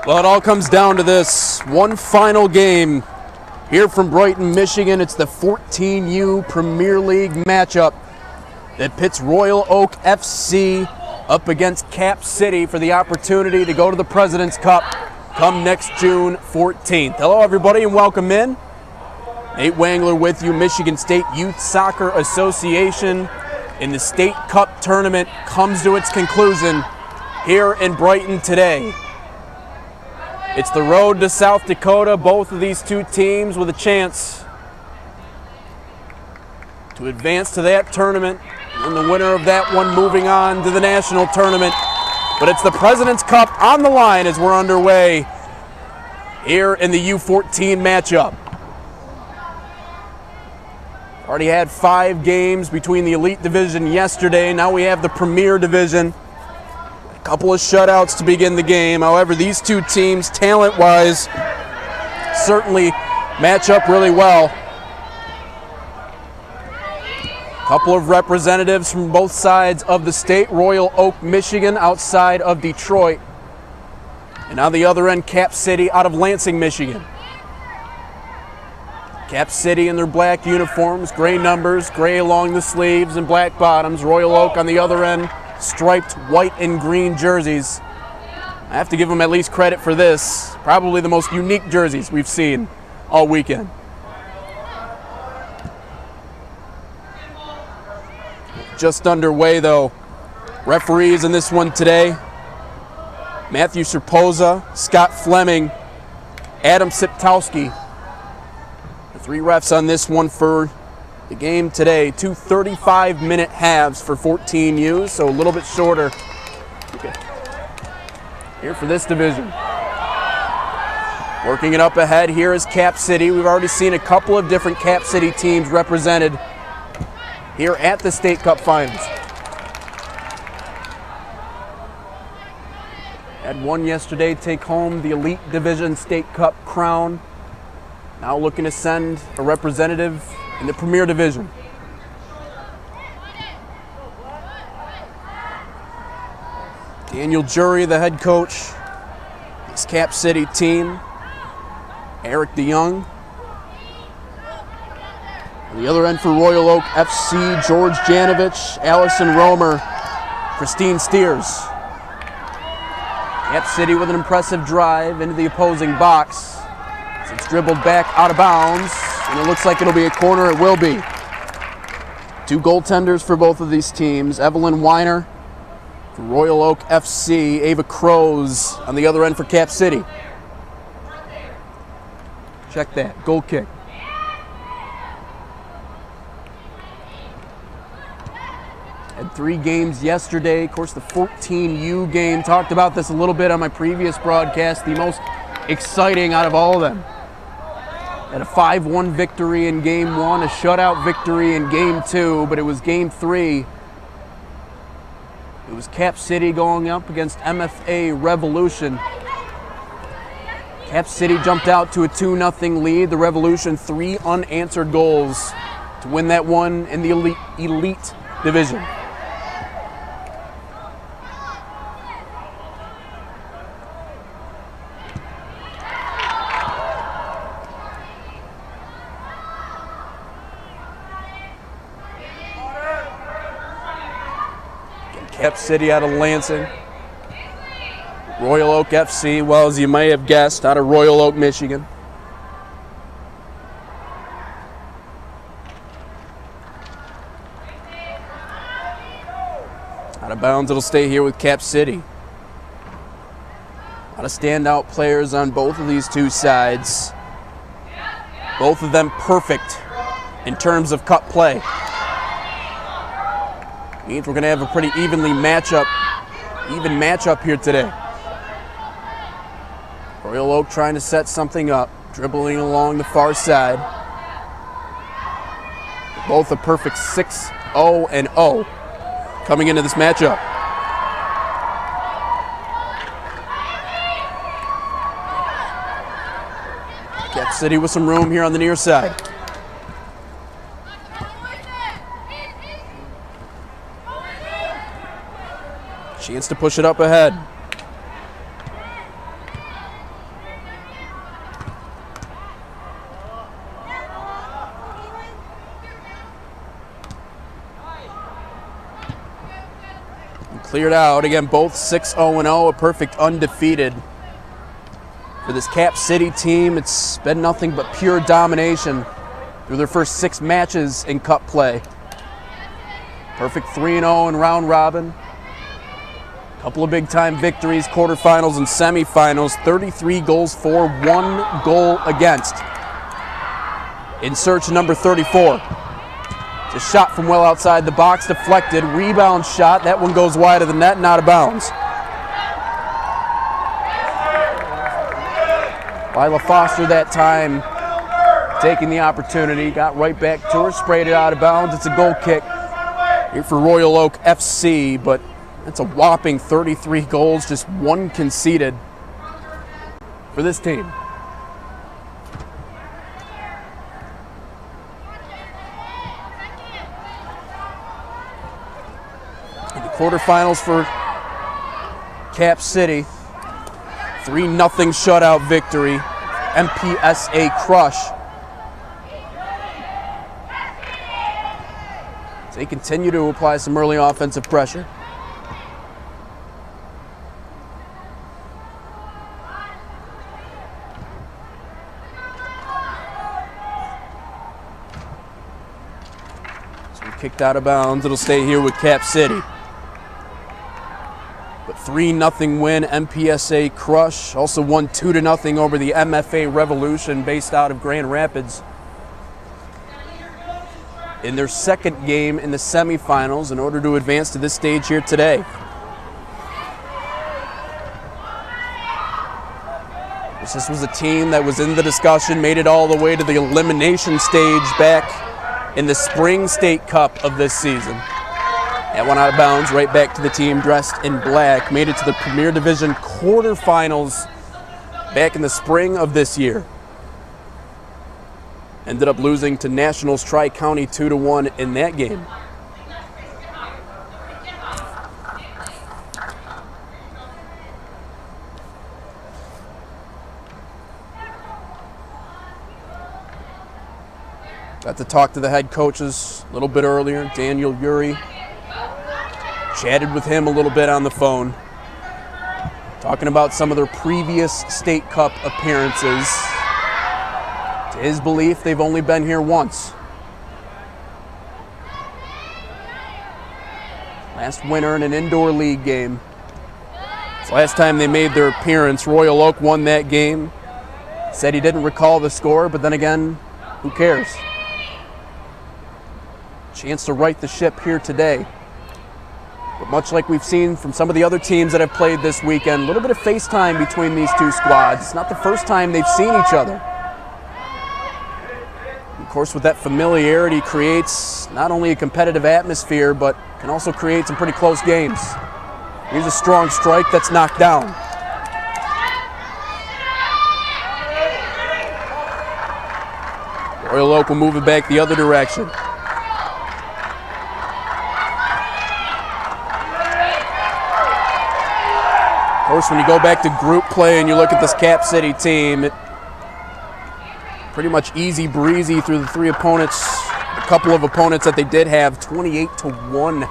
Well, it all comes down to this one final game here from Brighton, Michigan. It's the 14U Premier League matchup that pits Royal Oak FC up against Cap City for the opportunity to go to the President's Cup come next June 14th. Hello, everybody, and welcome in. Nate Wangler with you. Michigan State Youth Soccer Association in the State Cup tournament comes to its conclusion here in Brighton today. It's the road to South Dakota. Both of these two teams with a chance to advance to that tournament, and the winner of that one moving on to the national tournament. But it's the President's Cup on the line as we're underway here in the U14 matchup. Already had 5 games between the Elite Division yesterday. Now we have the Premier Division. A couple of shutouts to begin the game. However, these two teams, talent-wise, certainly match up really well. A couple of representatives from both sides of the state. Royal Oak, Michigan, outside of Detroit. And on the other end, Cap City out of Lansing, Michigan. Cap City in their black uniforms, gray numbers, gray along the sleeves and black bottoms. Royal Oak on the other end, striped white and green jerseys. I have to give them at least credit for this. Probably the most unique jerseys we've seen all weekend. Just underway though. Referees in this one today: Matthew Serpoza, Scott Fleming, Adam Siptowski. The 3 refs on this one for the game today. 2 35-minute halves for 14U, so a little bit shorter here for this division. Working it up ahead here is Cap City. We've already seen a couple of different Cap City teams represented here at the State Cup Finals. Had one yesterday take home the Elite Division State Cup crown. Now looking to send a representative in the Premier Division. Daniel Jury, the head coach, this Cap City team. Eric DeYoung. On the other end for Royal Oak FC, George Janovich, Allison Romer, Christine Steers. Cap City with an impressive drive into the opposing box. It's dribbled back out of bounds, and it looks like it'll be a corner. It will be. 2 goaltenders for both of these teams. Evelyn Weiner for Royal Oak FC, Ava Crows on the other end for Cap City. Check that, goal kick. Had 3 games yesterday. Of course, the 14U game. Talked about this a little bit on my previous broadcast. The most exciting out of all of them. Had a 5-1 victory in Game 1, a shutout victory in Game 2, but it was Game 3. It was Cap City going up against MFA Revolution. Cap City jumped out to a 2-0 lead. The Revolution 3 unanswered goals to win that one in the Elite Division. Cap City out of Lansing. Royal Oak FC, well, as you may have guessed, out of Royal Oak, Michigan. Out of bounds, it'll stay here with Cap City. A lot of standout players on both of these two sides. Both of them perfect in terms of cup play. Means we're going to have a pretty even matchup here today. Royal Oak trying to set something up, dribbling along the far side. Both a perfect 6-0-0 coming into this matchup. Cap City with some room here on the near side. Chance to push it up ahead. cleared out. Again, both 6-0-0, a perfect undefeated. For this Cap City team, it's been nothing but pure domination through their first 6 matches in Cup play. Perfect 3-0 in round robin. Couple of big-time victories, quarterfinals and semifinals. 33 goals for, 1 goal against. In search of number 34. It's a shot from well outside the box, deflected. Rebound shot. That one goes wide of the net and out of bounds. Lila Foster that time taking the opportunity, got right back to her, sprayed it out of bounds. It's a goal kick here for Royal Oak FC, but it's a whopping 33 goals, just 1 conceded for this team. In the quarterfinals for Cap City, 3-0 shutout victory, MPSA crush. As they continue to apply some early offensive pressure. So kicked out of bounds. It'll stay here with Cap City. But 3-0 win, MPSA crush. Also won 2-0 over the MFA Revolution based out of Grand Rapids. In their second game in the semifinals in order to advance to this stage here today. This was a team that was in the discussion, made it all the way to the elimination stage back in the Spring State Cup of this season. That one out of bounds, right back to the team dressed in black. Made it to the Premier Division quarterfinals back in the spring of this year. Ended up losing to Nationals Tri-County 2-1 in that game. Got to talk to the head coaches a little bit earlier, Daniel Uri. Chatted with him a little bit on the phone, talking about some of their previous State Cup appearances. To his belief, they've only been here once. Last winter in an indoor league game. It's the last time they made their appearance. Royal Oak won that game. Said he didn't recall the score, but then again, who cares? Chance to right the ship here today. But much like we've seen from some of the other teams that have played this weekend, a little bit of FaceTime between these two squads. It's not the first time they've seen each other. Of course, with that familiarity creates not only a competitive atmosphere, but can also create some pretty close games. Here's a strong strike that's knocked down. Royal Oak will move it back the other direction. Of course, when you go back to group play and you look at this Cap City team, pretty much easy breezy through the 3 opponents, a couple of opponents that they did have, 28-1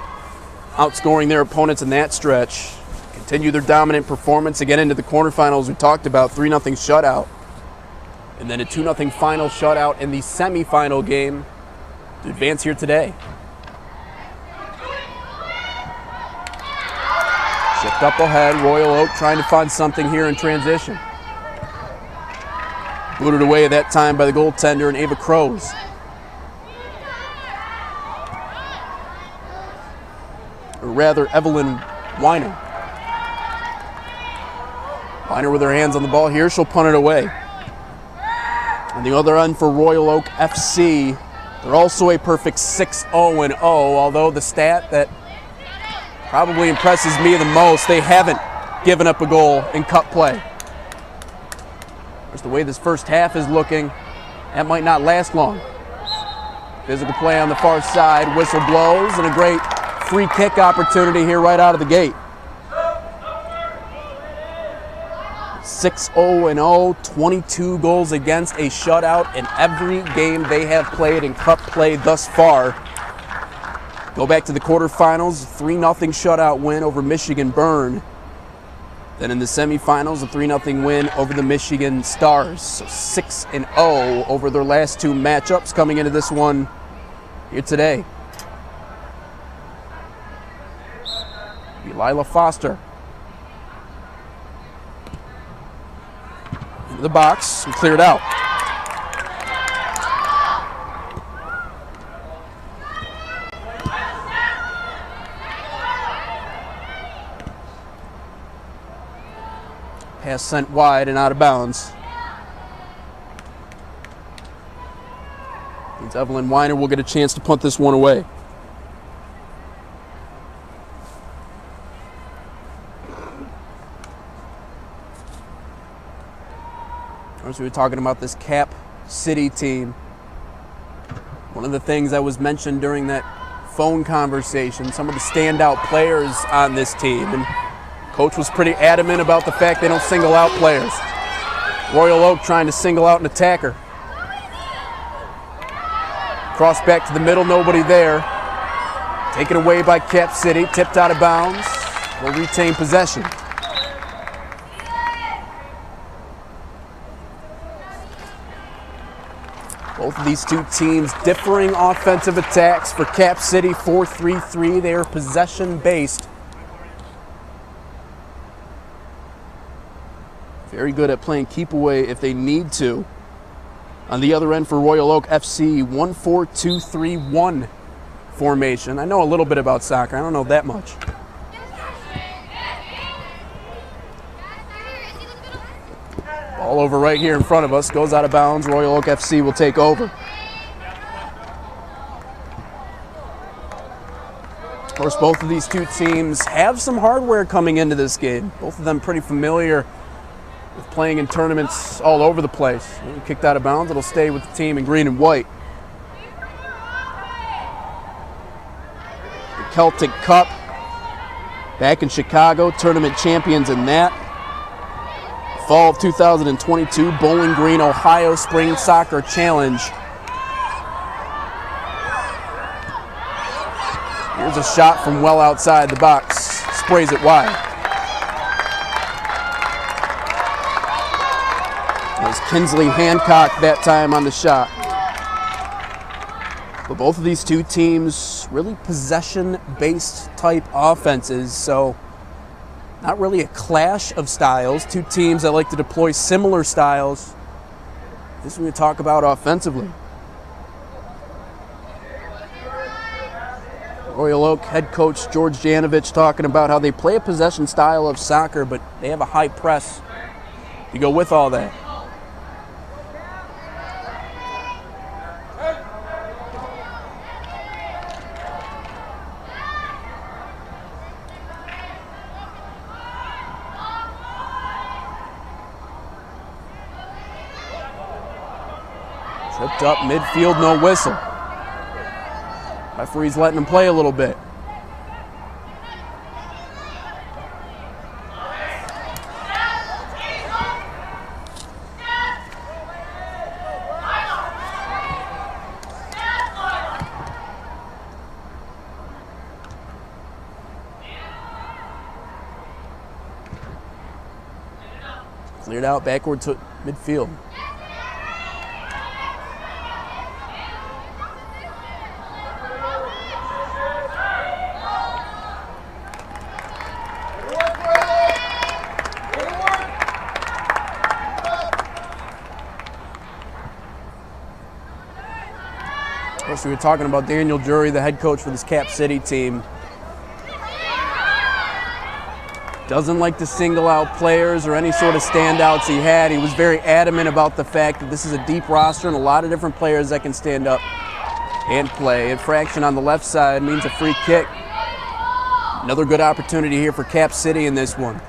outscoring their opponents in that stretch. Continue their dominant performance again into the quarterfinals. We talked about 3-0 shutout. And then a 2-0 final shutout in the semifinal game to advance here today. Shift up ahead, Royal Oak trying to find something here in transition. Booted away at that time by the goaltender and Ava Crows. Or rather, Evelyn Weiner. Weiner with her hands on the ball here, she'll punt it away. On the other end for Royal Oak FC, they're also a perfect 6-0-0, although the stat that probably impresses me the most, they haven't given up a goal in cup play. Just the way this first half is looking, that might not last long. Physical play on the far side, whistle blows, and a great free kick opportunity here right out of the gate. 6-0-0, 22 goals against, a shutout in every game they have played in cup play thus far. go back to the quarterfinals, 3-0 shutout win over Michigan Byrne. Then in the semifinals, a 3-0 win over the Michigan Stars. So 6-0 over their last two matchups coming into this one here today. Lila Foster. Into the box and cleared out. Pass sent wide and out of bounds. Means Evelyn Weiner will get a chance to punt this one away. As we were talking about this Cap City team, one of the things that was mentioned during that phone conversation, some of the standout players on this team, and Coach was pretty adamant about the fact they don't single out players. Royal Oak trying to single out an attacker. Cross back to the middle, nobody there. Taken away by Cap City, tipped out of bounds. Will retain possession. Both of these two teams differing offensive attacks. For Cap City, 4-3-3. They are possession-based. Very good at playing keep away if they need to. On the other end for Royal Oak FC, 1-4-2-3-1 formation. I know a little bit about soccer. I don't know that much. Ball over right here in front of us. Goes out of bounds. Royal Oak FC will take over. Of course, both of these two teams have some hardware coming into this game. Both of them pretty familiar with playing in tournaments all over the place. Kicked out of bounds, it'll stay with the team in green and white. The Celtic Cup, back in Chicago, tournament champions in that. Fall of 2022, Bowling Green, Ohio Spring Soccer Challenge. Here's a shot from well outside the box, sprays it wide. It was Kinsley Hancock that time on the shot. But both of these two teams really possession-based type offenses, so not really a clash of styles. Two teams that like to deploy similar styles. This is what we talk about offensively. Royal Oak head coach George Janovich talking about how they play a possession style of soccer, but they have a high press to go with all that. Tripped up midfield, no whistle. Referee's letting him play a little bit. Cleared out backward to midfield. We were talking about Daniel Jury, the head coach for this Cap City team. Doesn't like to single out players or any sort of standouts he had. He was very adamant about the fact that this is a deep roster and a lot of different players that can stand up and play. Infraction on the left side means a free kick. Another good opportunity here for Cap City in this one.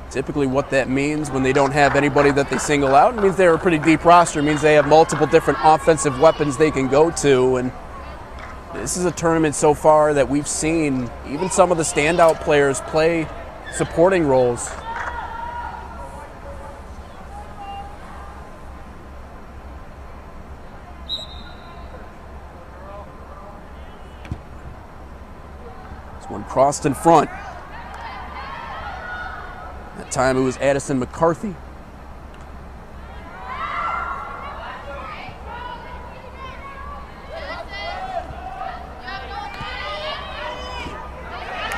Typically what that means when they don't have anybody that they single out, it means they're a pretty deep roster. It means they have multiple different offensive weapons they can go to. And this is a tournament so far that we've seen even some of the standout players play supporting roles. crossed in front. That time it was Addison McCarthy.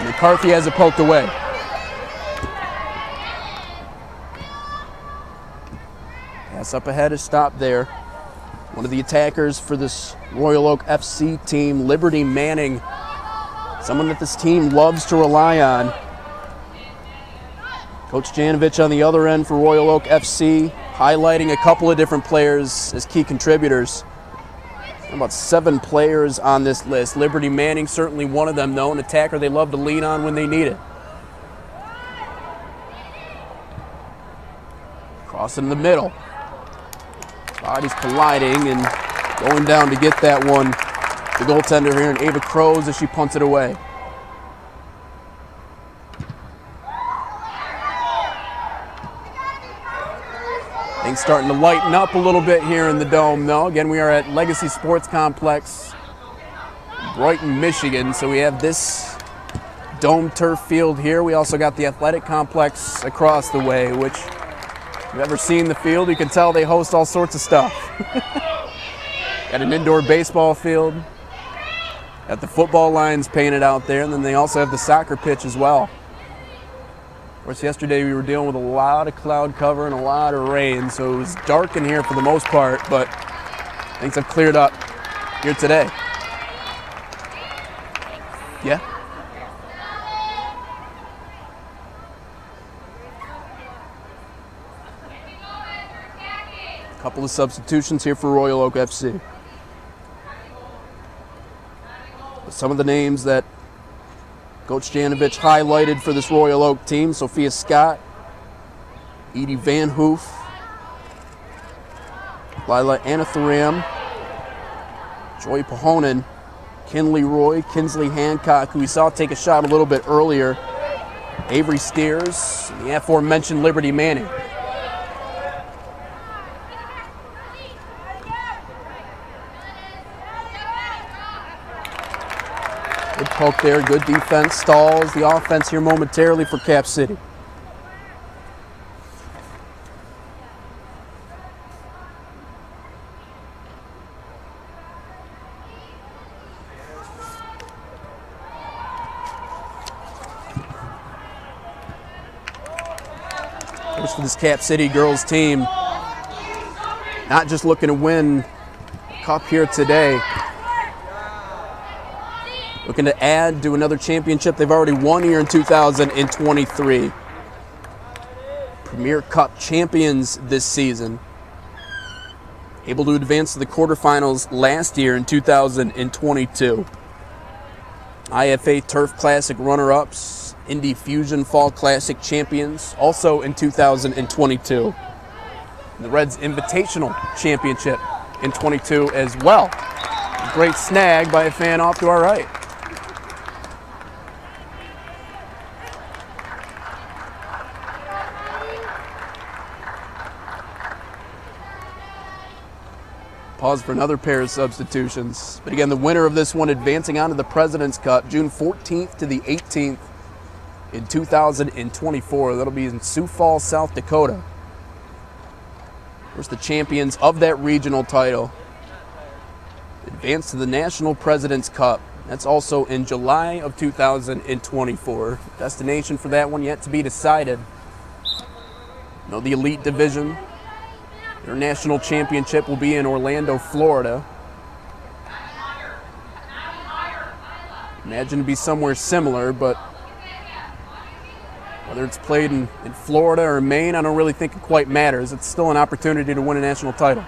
McCarthy has it poked away. Pass up ahead is stopped there. One of the attackers for this Royal Oak FC team, Liberty Manning, someone that this team loves to rely on. Coach Janovich on the other end for Royal Oak FC, highlighting a couple of different players as key contributors. About 7 players on this list. Liberty Manning certainly one of them, though, an attacker they love to lean on when they need it. Cross in the middle. Bodies colliding and going down to get that one. The goaltender here, and Ava Crows, as she punts it away. Things starting to lighten up a little bit here in the Dome, though. Again, we are at Legacy Sports Complex, Brighton, Michigan. So we have this Dome turf field here. We also got the athletic complex across the way, which, if you've ever seen the field, you can tell they host all sorts of stuff. Got an indoor baseball field. Got the football lines painted out there, and then they also have the soccer pitch as well. Of course, yesterday we were dealing with a lot of cloud cover and a lot of rain, so it was dark in here for the most part, but things have cleared up here today. Yeah? A couple of substitutions here for Royal Oak FC. Some of the names that Coach Janovich highlighted for this Royal Oak team: Sophia Scott, Edie Van Hoof, Lila Anatharam, Joy Pahonen, Kinley Roy, Kinsley Hancock, who we saw take a shot a little bit earlier, Avery Steers, and the aforementioned Liberty Manning. Good poke there, good defense, stalls the offense here momentarily for Cap City. Coach for this Cap City girls team, not just looking to win a cup here today, looking to add to another championship they've already won here in 2023. Premier Cup champions this season. Able to advance to the quarterfinals last year in 2022. IFA Turf Classic runner-ups, Indy Fusion Fall Classic champions, also in 2022. And the Reds Invitational Championship in 22 as well. A great snag by a fan off to our right. Pause for another pair of substitutions. But again, the winner of this one advancing on to the President's Cup, June 14th to the 18th in 2024. That'll be in Sioux Falls, South Dakota. Of course, the champions of that regional title advance to the National President's Cup. That's also in July of 2024. Destination for that one yet to be decided. The Elite Division, their national championship will be in Orlando, Florida. Imagine to be somewhere similar, but whether it's played in Florida or Maine, I don't really think it quite matters. It's still an opportunity to win a national title.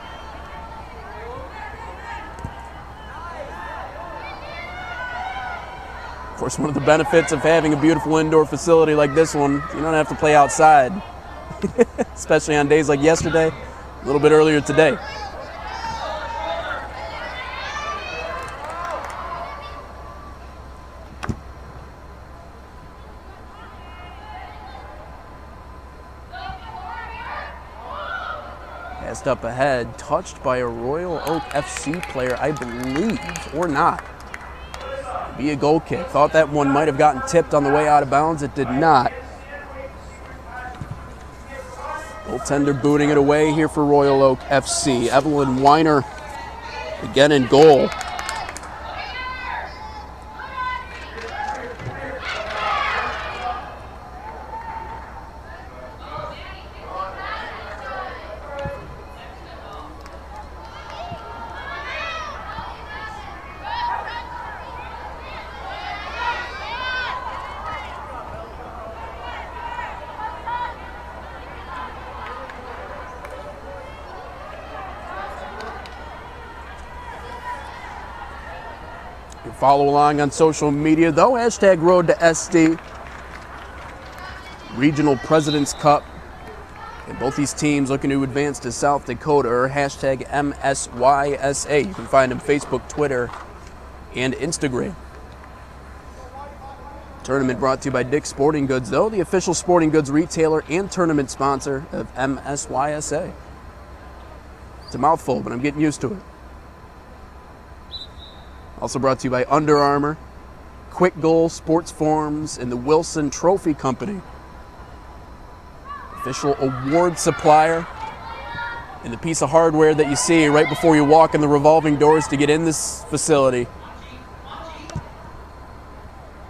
Of course, one of the benefits of having a beautiful indoor facility like this one, you don't have to play outside, especially on days like yesterday, a little bit earlier today. Passed up ahead, touched by a Royal Oak FC player, I believe, or not. be a goal kick. Thought that one might have gotten tipped on the way out of bounds. It did not. Goaltender booting it away here for Royal Oak FC. Evelyn Weiner again in goal. Follow along on social media, though. Hashtag Road to SD. Regional President's Cup. And both these teams looking to advance to South Dakota, or hashtag MSYSA. You can find them Facebook, Twitter, and Instagram. Tournament brought to you by Dick's Sporting Goods, though, the official sporting goods retailer and tournament sponsor of MSYSA. It's a mouthful, but I'm getting used to it. Also brought to you by Under Armour, Quick Goal Sports Forms, and the Wilson Trophy Company. Official award supplier, and the piece of hardware that you see right before you walk in the revolving doors to get in this facility.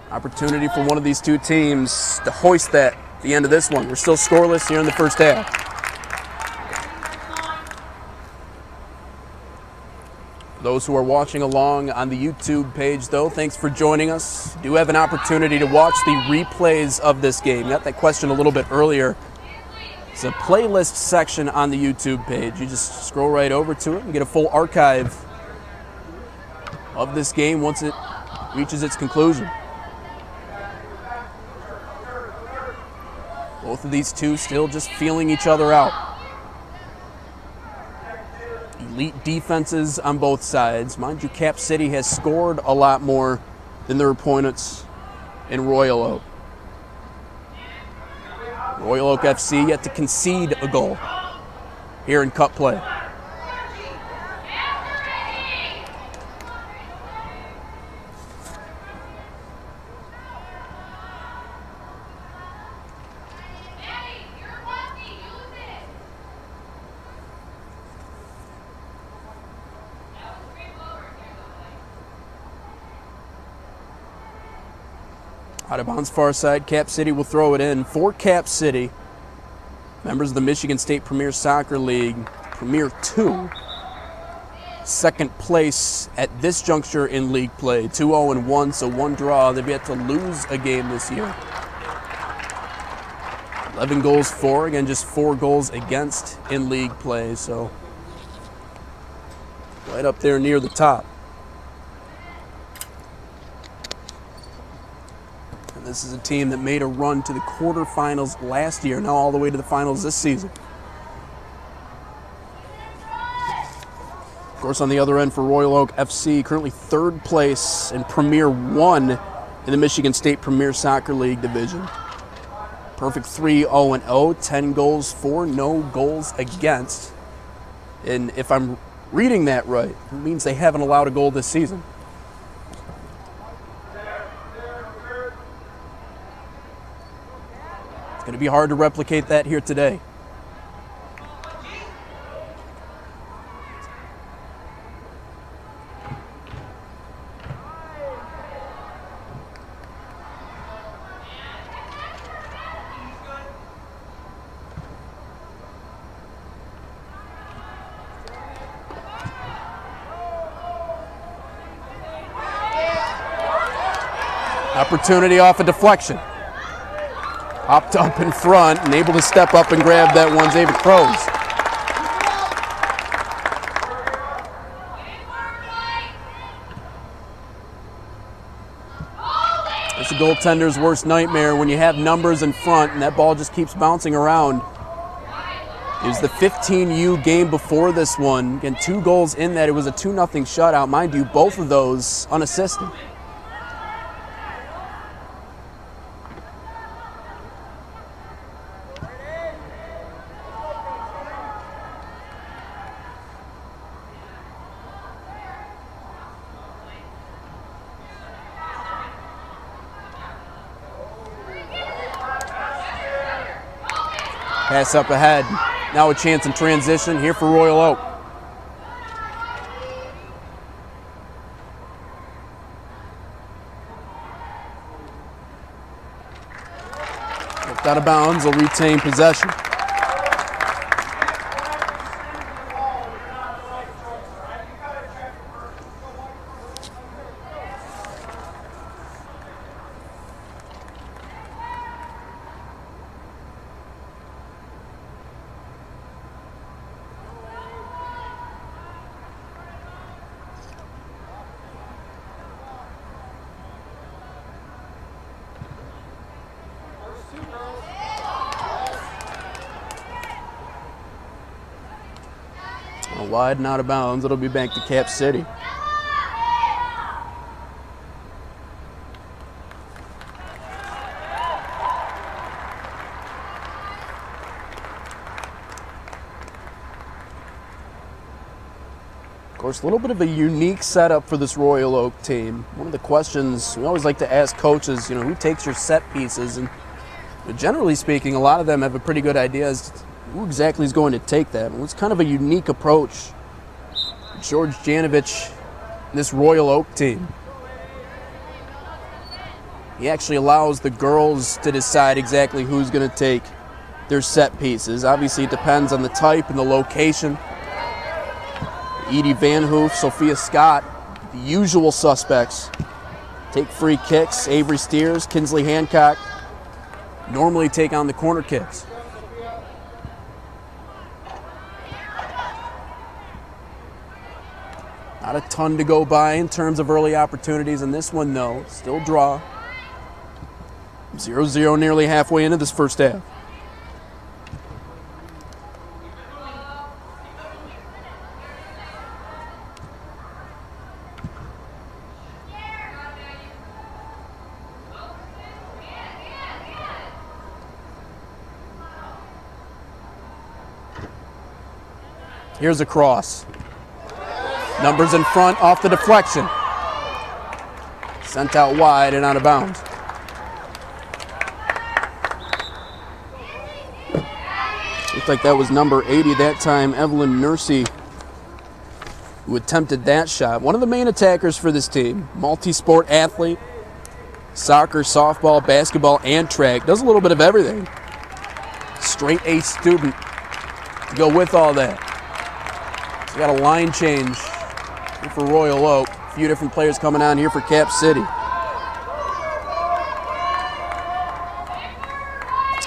Opportunity for one of these two teams to hoist that at the end of this one. We're still scoreless here in the first half. Those who are watching along on the YouTube page, though, thanks for joining us. Do have an opportunity to watch the replays of this game. Got that question a little bit earlier. It's a playlist section on the YouTube page. You just scroll right over to it and get a full archive of this game once it reaches its conclusion. Both of these two still just feeling each other out. Elite defenses on both sides. Mind you, Cap City has scored a lot more than their opponents in Royal Oak. Royal Oak FC yet to concede a goal here in cup play. Out of bounds far side, Cap City will throw it in. For Cap City, members of the Michigan State Premier Soccer League, Premier 2. Second place at this juncture in league play, 2-0-1, so one draw. They've yet to lose a game this year. 11 goals for, again, just 4 goals against in league play, so right up there near the top. This is a team that made a run to the quarterfinals last year, now all the way to the finals this season. Of course, on the other end for Royal Oak FC, currently third place in Premier 1 in the Michigan State Premier Soccer League division. Perfect 3-0-0, 10 goals for, no goals against. And if I'm reading that right, it means they haven't allowed a goal this season. It's going to be hard to replicate that here today. Opportunity off a deflection. Popped up in front and able to step up and grab that one, David Crows. It's a goaltender's worst nightmare when you have numbers in front and that ball just keeps bouncing around. It was the 15U game before this one. Again, 2 goals in that. It was a 2-0 shutout. Mind you, both of those unassisted. Pass up ahead. Now a chance in transition here for Royal Oak. Left out of bounds, will retain possession. Wide and out of bounds. It'll be back to Cap City. Of course, a little bit of a unique setup for this Royal Oak team. One of the questions we always like to ask coaches, who takes your set pieces? And generally speaking, a lot of them have a pretty good idea as to who exactly is going to take that. Well, it's kind of a unique approach. George Janovich and this Royal Oak team. He actually allows the girls to decide exactly who's going to take their set pieces. Obviously, it depends on the type and the location. Edie Van Hoof, Sophia Scott, the usual suspects, take free kicks. Avery Steers, Kinsley Hancock normally take on the corner kicks. Not a ton to go by in terms of early opportunities in this one, though. Still draw. 0-0 nearly halfway into this first half. Here's a cross. Numbers in front off the deflection. Sent out wide and out of bounds. Looked like that was number 80 that time, Evelyn Nursey, who attempted that shot. One of the main attackers for this team. Multi-sport athlete. Soccer, softball, basketball, and track. Does a little bit of everything. Straight A student to go with all that. So got a line change for Royal Oak. A few different players coming on here for Cap City.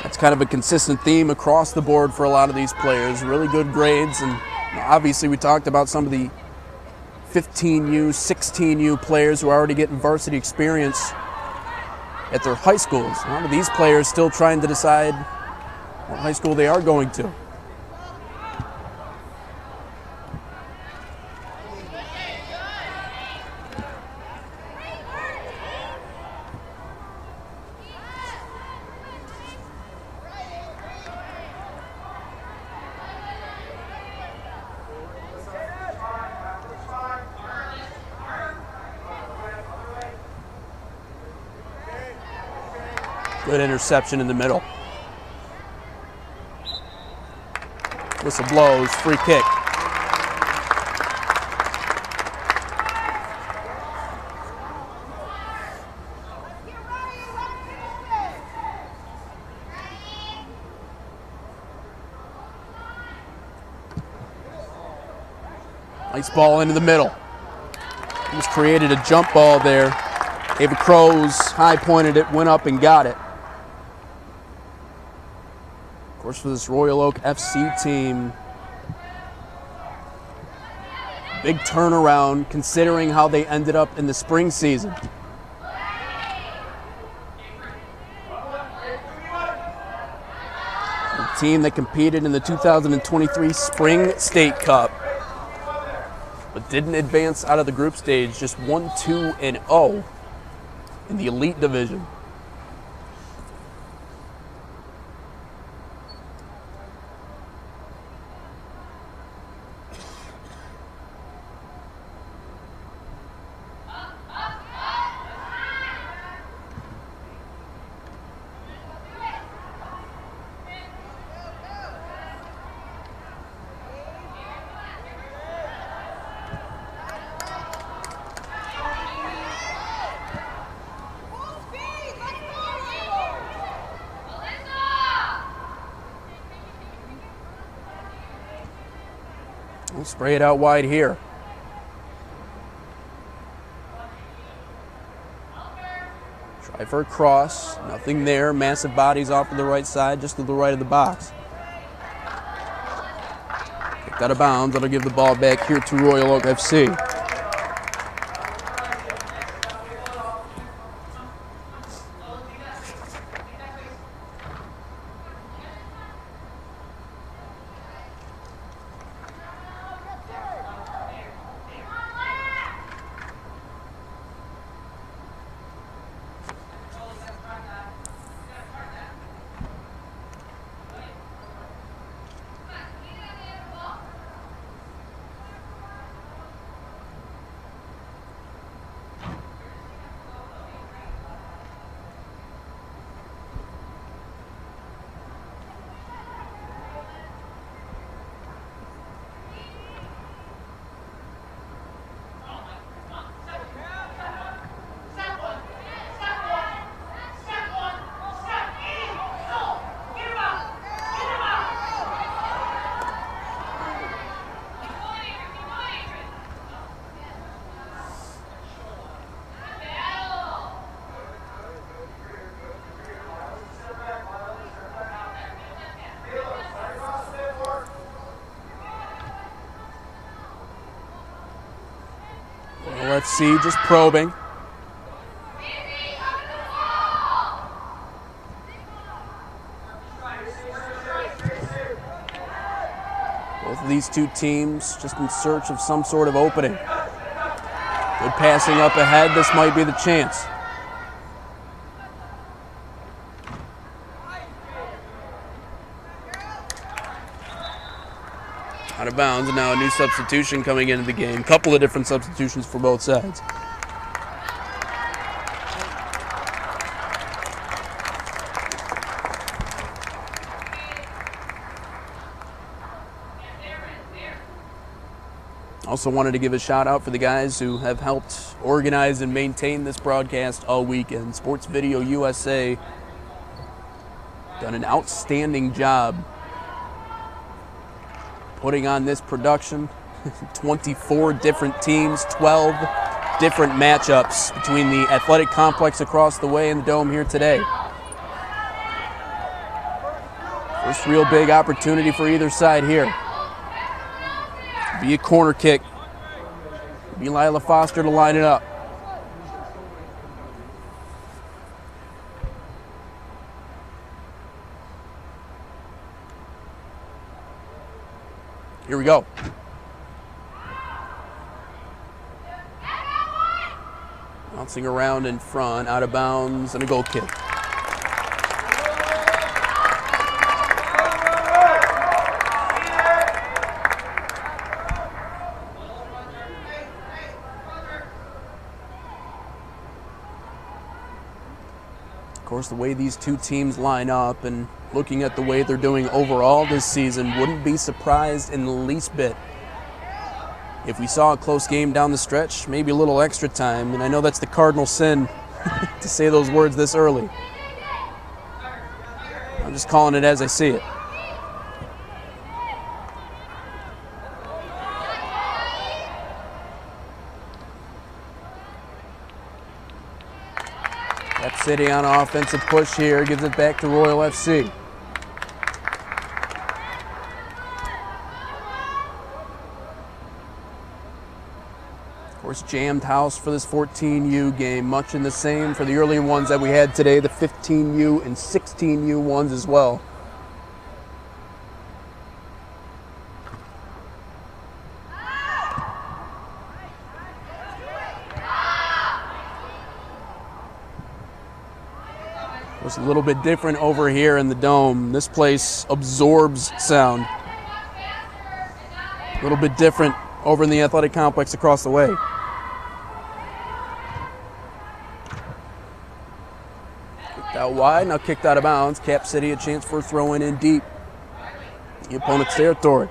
That's kind of a consistent theme across the board for a lot of these players. Really good grades, and obviously we talked about some of the 15U, 16U players who are already getting varsity experience at their high schools. A lot of these players still trying to decide what high school they are going to. Good interception in the middle. Whistle blows, free kick. Nice ball into the middle. Just created a jump ball there. Ava Crows high pointed it, went up and got it. Of course, for this Royal Oak FC team, big turnaround considering how they ended up in the spring season. The team that competed in the 2023 Spring State Cup, but didn't advance out of the group stage, just 1-2-0 in the elite division. We'll spray it out wide here. Try for a cross. Nothing there. Massive bodies off to the right side, just to the right of the box. Kicked out of bounds. That'll give the ball back here to Royal Oak FC. Let's see, just probing. Both of these two teams just in search of some sort of opening. Good passing up ahead. This might be the chance. Out of bounds, and now a new substitution coming into the game. Couple of different substitutions for both sides. Also wanted to give a shout out for the guys who have helped organize and maintain this broadcast all weekend. Sports Video USA done an outstanding job putting on this production. 24 different teams, 12 different matchups between the athletic complex across the way and the Dome here today. First real big opportunity for either side here. Be a corner kick. Be Lila Foster to line it up. Here we go. Bouncing around in front, out of bounds, and a goal kick. Of course, the way these two teams line up and looking at the way they're doing overall this season, wouldn't be surprised in the least bit if we saw a close game down the stretch, maybe a little extra time. And I know that's the cardinal sin to say those words this early. I'm just calling it as I see it. Cap City on an offensive push here, gives it back to Royal FC. Of course, jammed house for this 14U game, much in the same for the earlier ones that we had today, the 15U and 16U ones as well. It's a little bit different over here in the Dome. This place absorbs sound. A little bit different over in the athletic complex across the way. Kicked out wide, now kicked out of bounds. Cap City a chance for a throw in deep. The opponent's territory.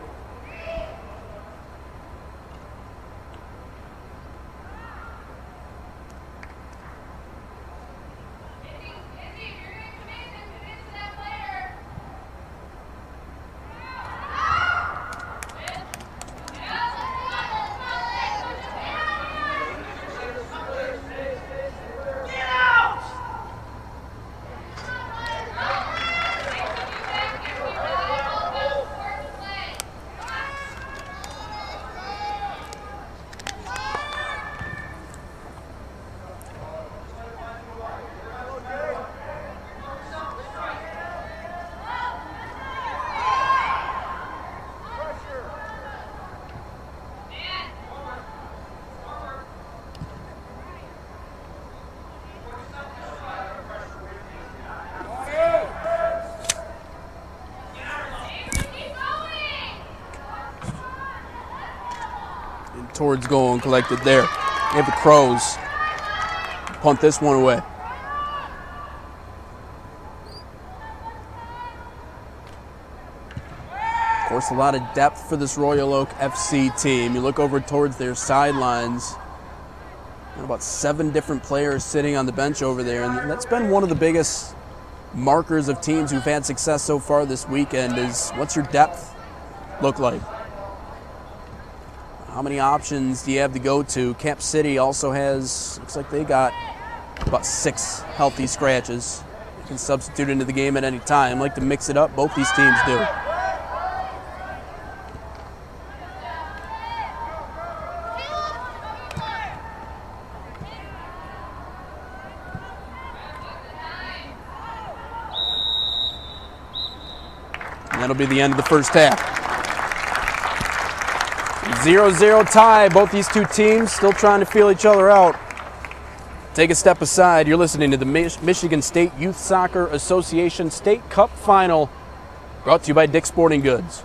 towards goal and collected there. They have the Crows punt this one away. Of course, a lot of depth for this Royal Oak FC team. You look over towards their sidelines, about 7 different players sitting on the bench over there, and that's been one of the biggest markers of teams who've had success so far this weekend is what's your depth look like? How many options do you have to go to? Cap City also has, looks like they got about 6 healthy scratches. You can substitute into the game at any time. Like to mix it up, both these teams do. And that'll be the end of the first half. 0-0 tie. Both these two teams still trying to feel each other out. Take a step aside. You're listening to the Michigan State Youth Soccer Association State Cup Final, brought to you by Dick's Sporting Goods.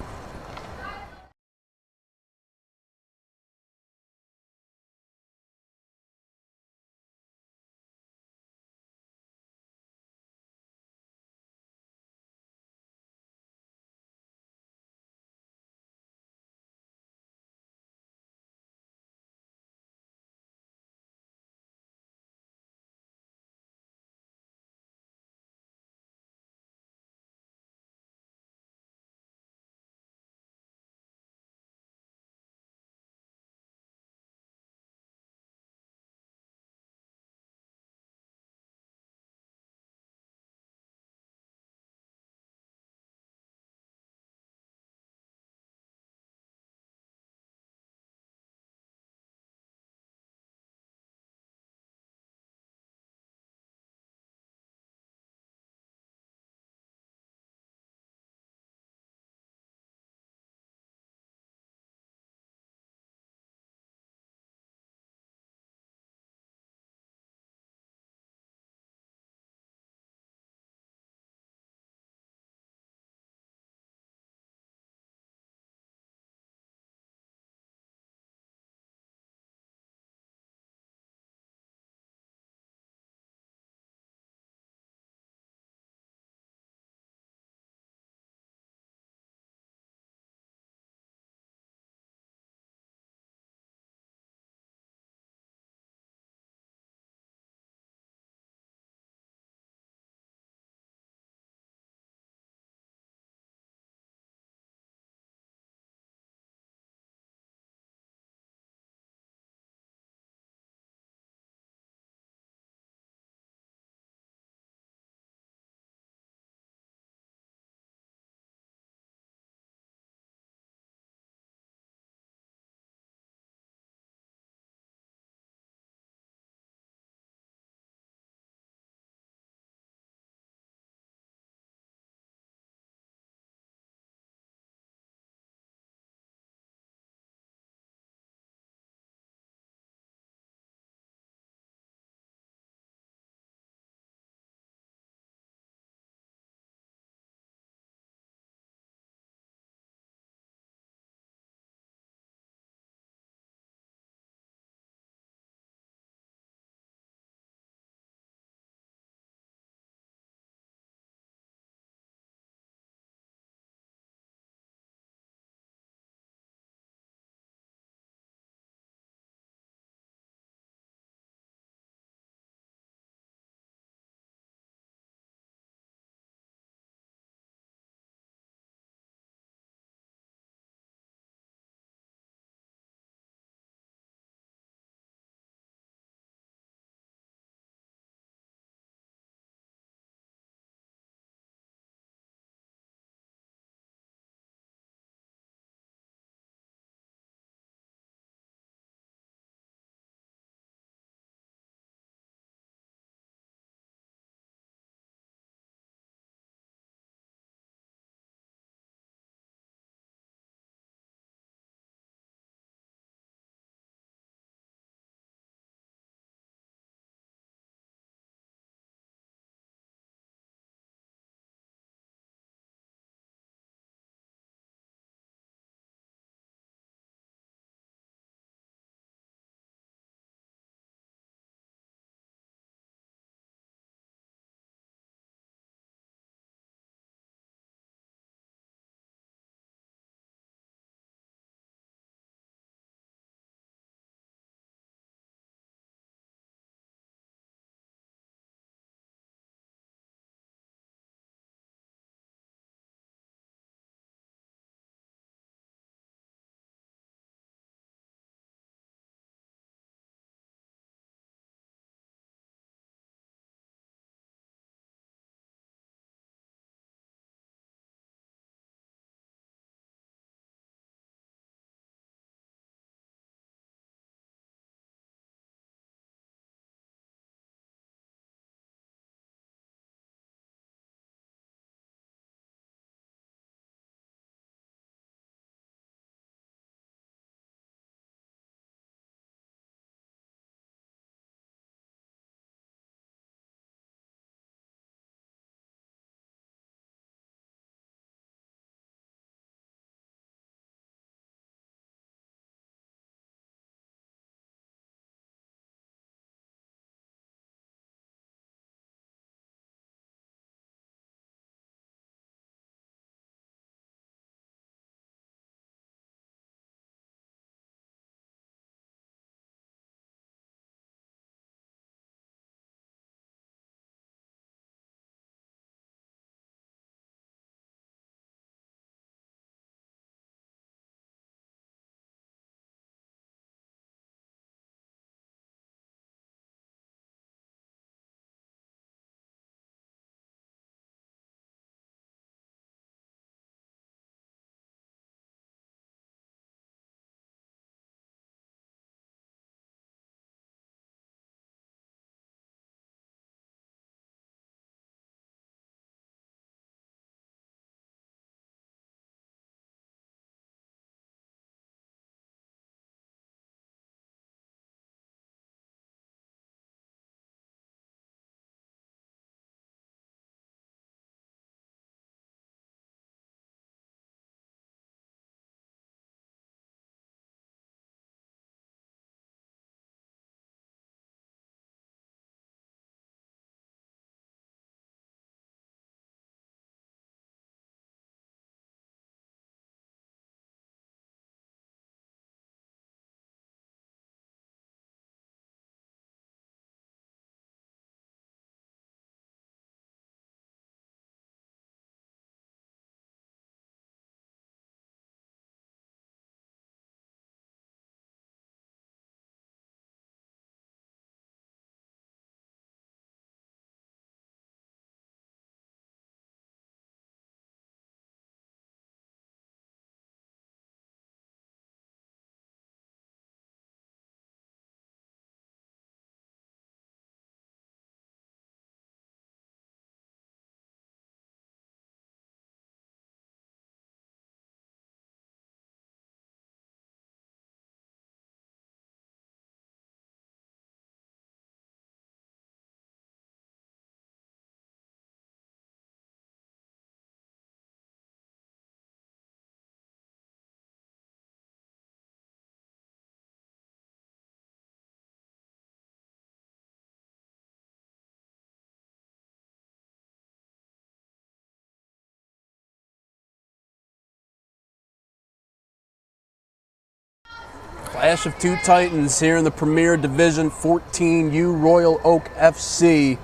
Clash of two titans here in the Premier Division, 14U Royal Oak FC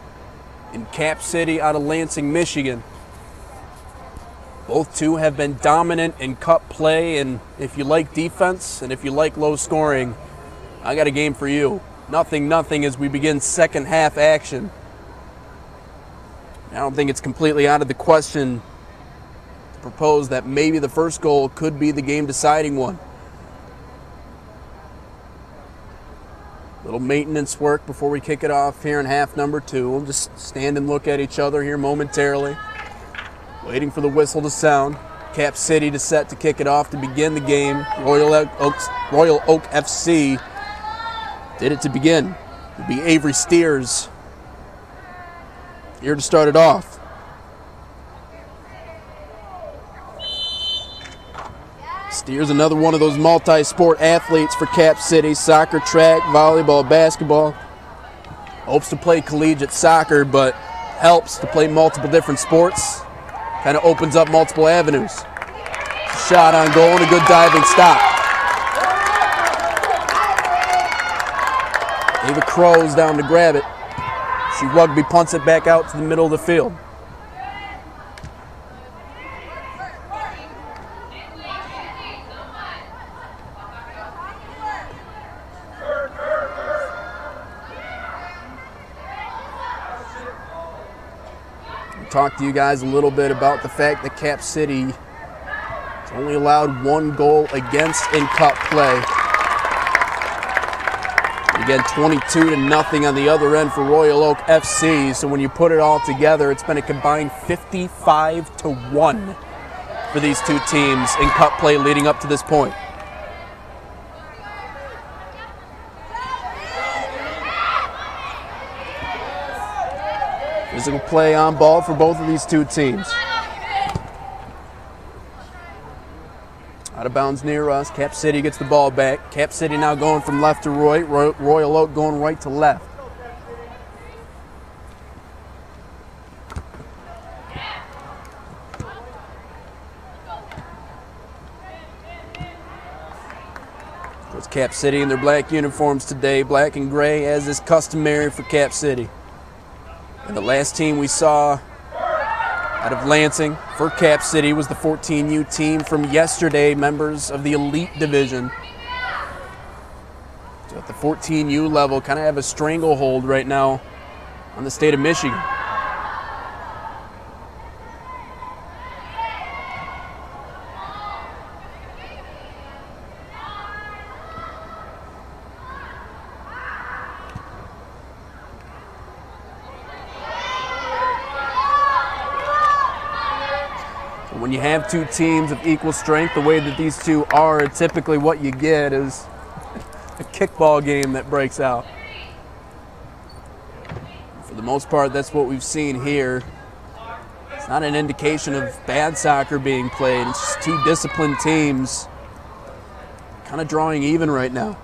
in Cap City out of Lansing, Michigan. Both two have been dominant in cup play, and if you like defense and if you like low scoring, I got a game for you. 0-0 as we begin second half action. I don't think it's completely out of the question to propose that maybe the first goal could be the game deciding one. Little maintenance work before we kick it off here in half number 2. We'll just stand and look at each other here momentarily, waiting for the whistle to sound. Cap City to set to kick it off to begin the game. Royal Oak FC did it to begin. It'll be Avery Steers here to start it off. Steers, another one of those multi-sport athletes for Cap City. Soccer, track, volleyball, basketball. Hopes to play collegiate soccer, but helps to play multiple different sports. Kind of opens up multiple avenues. Shot on goal and a good diving stop. Ava Crow's down to grab it. She rugby punts it back out to the middle of the field. Talk to you guys a little bit about the fact that Cap City has only allowed one goal against in cup play. Again, 22-0 on the other end for Royal Oak FC. So when you put it all together, it's been a combined 55-1 for these two teams in cup play leading up to this point. Physical play on ball for both of these two teams. Out of bounds near us. Cap City gets the ball back. Cap City now going from left to right. Royal Oak going right to left. It's Cap City in their black uniforms today. Black and gray as is customary for Cap City. And the last team we saw out of Lansing for Cap City was the 14U team from yesterday, members of the Elite Division. So at the 14U level, kind of have a stranglehold right now on the state of Michigan. When you have two teams of equal strength, the way that these two are, typically what you get is a kickball game that breaks out. For the most part, that's what we've seen here. It's not an indication of bad soccer being played. It's just two disciplined teams kind of drawing even right now.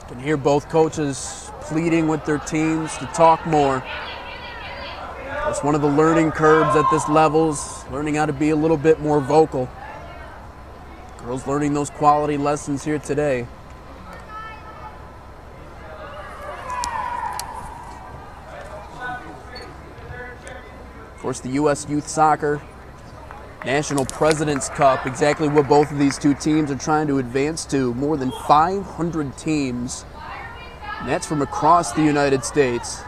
Can hear both coaches pleading with their teams to talk more. It's one of the learning curves at this level, learning how to be a little bit more vocal. Girls learning those quality lessons here today. Of course, the U.S. Youth Soccer National President's Cup, exactly what both of these two teams are trying to advance to. More than 500 teams, and that's from across the United States.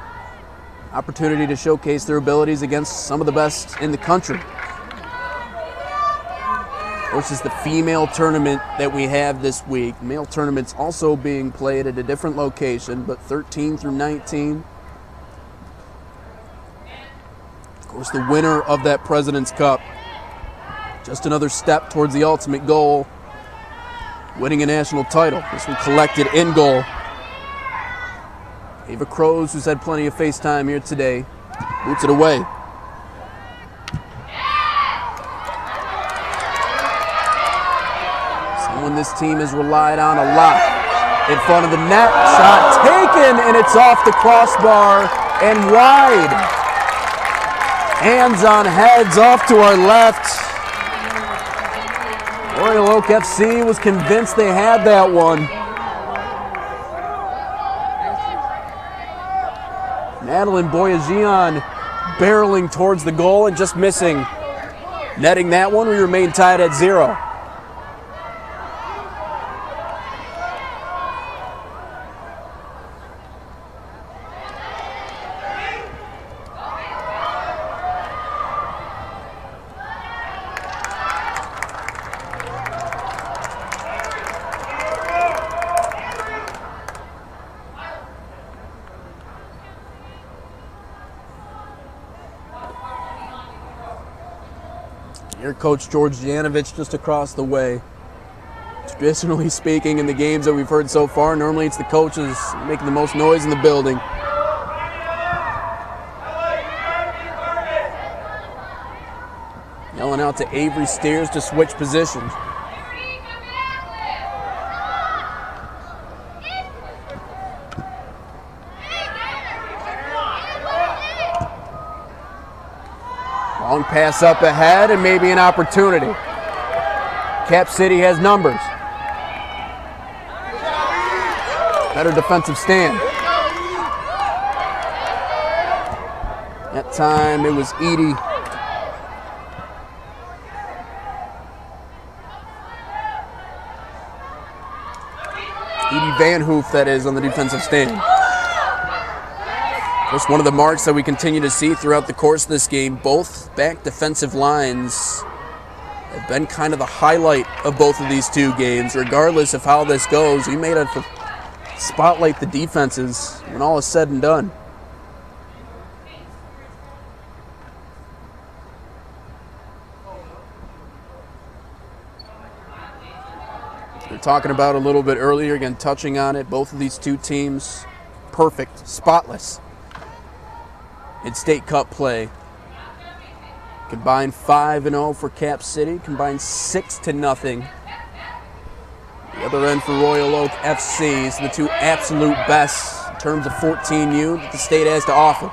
Opportunity to showcase their abilities against some of the best in the country. Of course, it's the female tournament that we have this week. Male tournaments also being played at a different location, but 13 through 19. Of course, the winner of that President's Cup, just another step towards the ultimate goal, winning a national title. This one collected in goal. Ava Crows, who's had plenty of FaceTime here today, boots it away. Someone this team has relied on a lot. In front of the net, shot taken, and it's off the crossbar and wide. Hands on heads off to our left. Royal Oak FC was convinced they had that one. Madeline Boyajian barreling towards the goal and just missing. Netting that one, we remain tied at 0. Here, Coach George Janovich just across the way. Traditionally speaking, in the games that we've heard so far, normally it's the coaches making the most noise in the building. Yelling out to Avery Steers to switch positions. Long pass up ahead and maybe an opportunity. Cap City has numbers. Better defensive stand. That time it was Edie. Edie Van Hoof, that is, on the defensive stand. Just one of the marks that we continue to see throughout the course of this game. Both back defensive lines have been kind of the highlight of both of these two games. Regardless of how this goes, we made it to spotlight the defenses when all is said and done. We were talking about a little bit earlier, again touching on it, both of these two teams perfect, spotless in State Cup play. Combined 5-0 for Cap City, combined 6-0. The other end for Royal Oak FC is the two absolute best in terms of 14U that the state has to offer.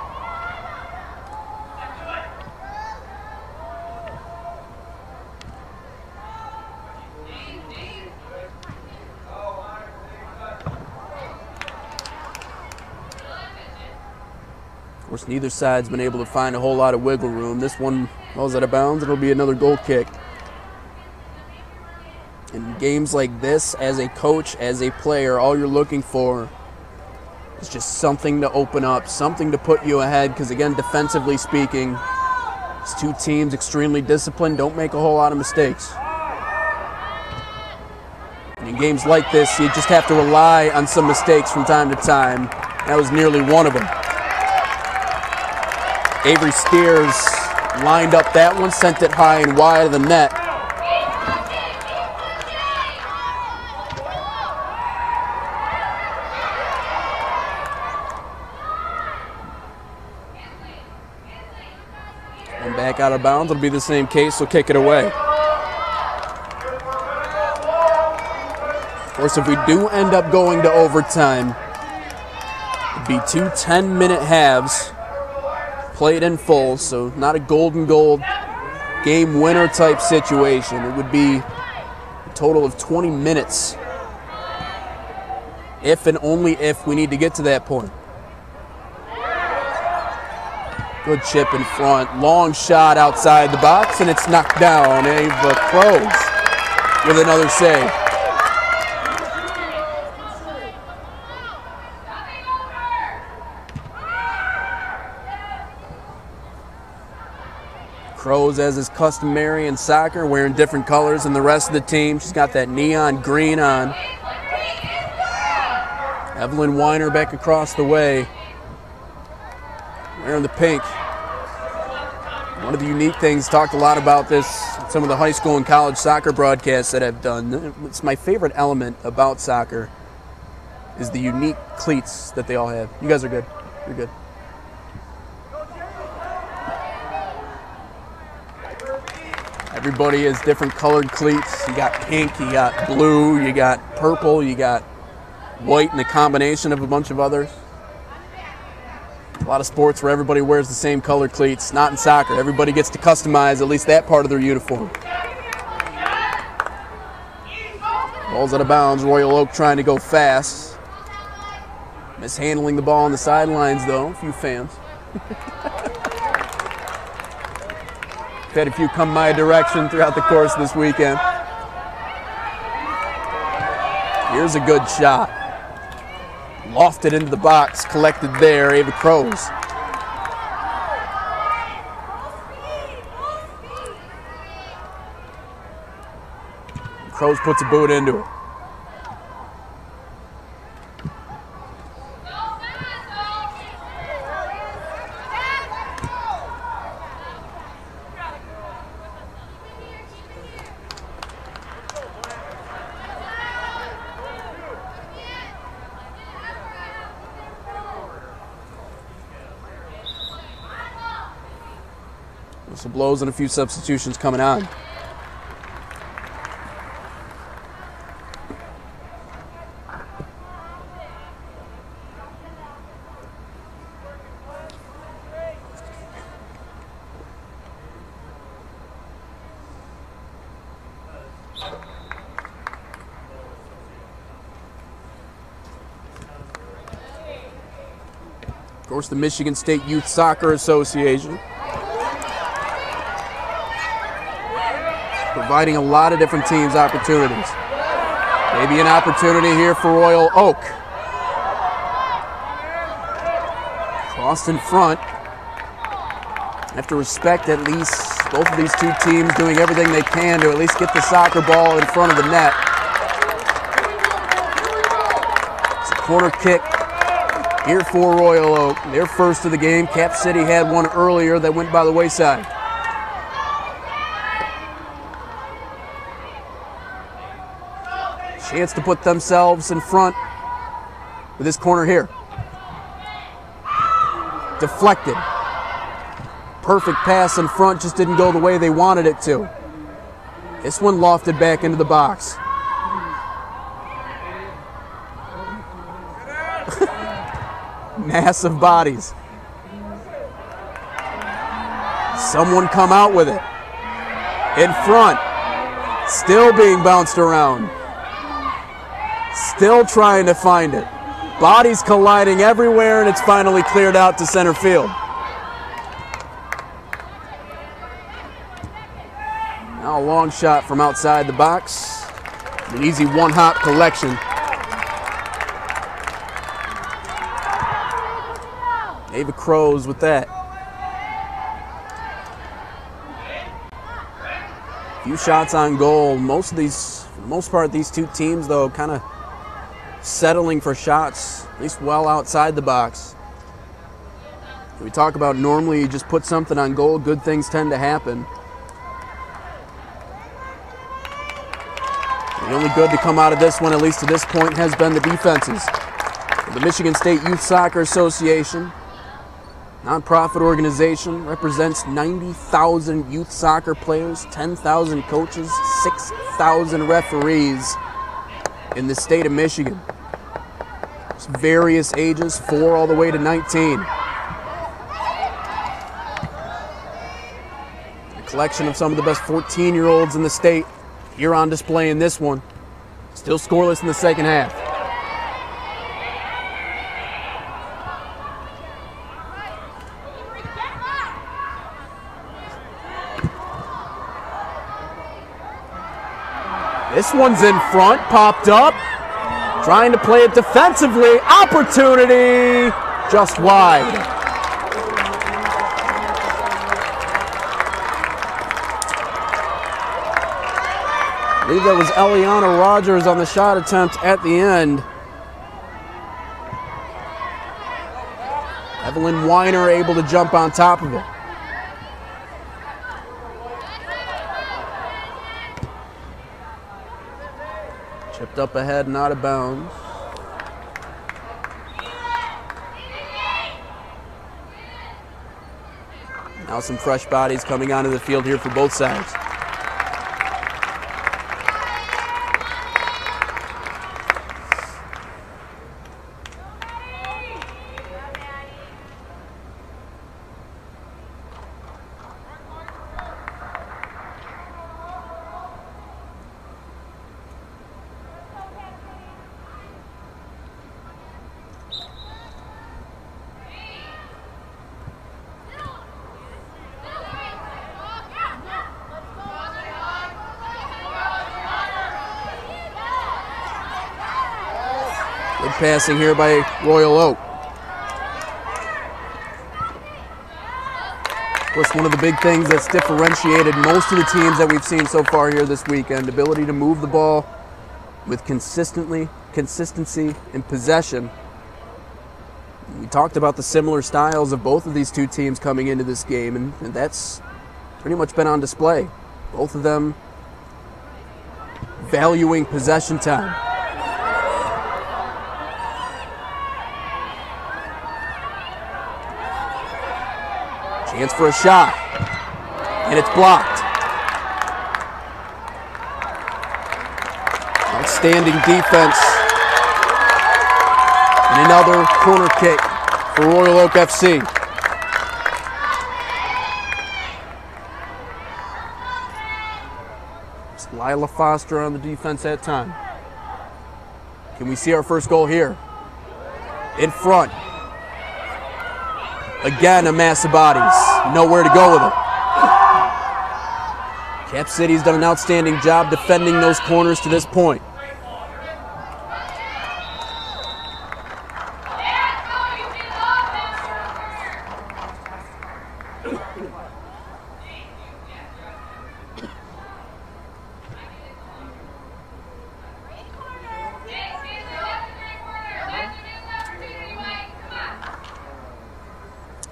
Of course, neither side's been able to find a whole lot of wiggle room. This one falls out of bounds. It'll be another goal kick. In games like this, as a coach, as a player, all you're looking for is just something to open up, something to put you ahead. Because again, defensively speaking, these two teams extremely disciplined, don't make a whole lot of mistakes. And in games like this, you just have to rely on some mistakes from time to time. That was nearly one of them. Avery Steers lined up that one, sent it high and wide of the net. And back out of bounds, it'll be the same case, so kick it away. Of course, if we do end up going to overtime, it'd be 2 10-minute halves. Played in full, so not a golden goal game winner type situation. It would be a total of 20 minutes if and only if we need to get to that point. Good chip in front, long shot outside the box, and it's knocked down. Ava Crows with another save. Crows, as is customary in soccer, wearing different colors than the rest of the team. She's got that neon green on. Evelyn Weiner back across the way, wearing the pink. One of the unique things, talked a lot about this, some of the high school and college soccer broadcasts that I've done. It's my favorite element about soccer is the unique cleats that they all have. You guys are good. You're good. Everybody has different colored cleats. You got pink, you got blue, you got purple, you got white, and a combination of a bunch of others. A lot of sports where everybody wears the same colored cleats. Not in soccer. Everybody gets to customize at least that part of their uniform. Ball's out of bounds. Royal Oak trying to go fast. Mishandling the ball on the sidelines, though. A few fans. I've had a few come my direction throughout the course of this weekend. Here's a good shot. Lofted into the box, collected there, Ava Crows. Crows puts a boot into it. Some blows and a few substitutions coming on. Of course, the Michigan State Youth Soccer Association providing a lot of different teams opportunities. Maybe an opportunity here for Royal Oak. Crossed in front. Have to respect at least both of these two teams doing everything they can to at least get the soccer ball in front of the net. It's a corner kick here for Royal Oak. Their first of the game. Cap City had one earlier that went by the wayside. Chance to put themselves in front with this corner here. Deflected. Perfect pass in front, just didn't go the way they wanted it to. This one lofted back into the box. Massive bodies. Someone come out with it. In front. Still being bounced around. Still trying to find it. Bodies colliding everywhere, and it's finally cleared out to center field. Now a long shot from outside the box. An easy one-hop collection. Ava Crows with that. Few shots on goal. For the most part, these two teams, though, kind of settling for shots, at least well outside the box. We talk about normally you just put something on goal, good things tend to happen. The only good to come out of this one, at least to this point, has been the defenses. The Michigan State Youth Soccer Association, nonprofit organization, represents 90,000 youth soccer players, 10,000 coaches, 6,000 referees in the state of Michigan. It's various ages, 4 all the way to 19. A collection of some of the best 14-year-olds in the state here on display in this one. Still scoreless in the second half. This one's in front, popped up, trying to play it defensively. Opportunity, just wide. I believe that was Eliana Rogers on the shot attempt at the end. Evelyn Weiner able to jump on top of it. Chipped up ahead and out of bounds. Now some fresh bodies coming onto the field here for both sides. Good passing here by Royal Oak. Of course, one of the big things that's differentiated most of the teams that we've seen so far here this weekend, ability to move the ball with consistency and possession. We talked about the similar styles of both of these two teams coming into this game, and that's pretty much been on display. Both of them valuing possession time. Chance for a shot, and it's blocked. Outstanding defense. And another corner kick for Royal Oak FC. It's Lila Foster on the defense that time. Can we see our first goal here? In front. Again, a mass of bodies. Nowhere to go with it. Cap City's done an outstanding job defending those corners to this point.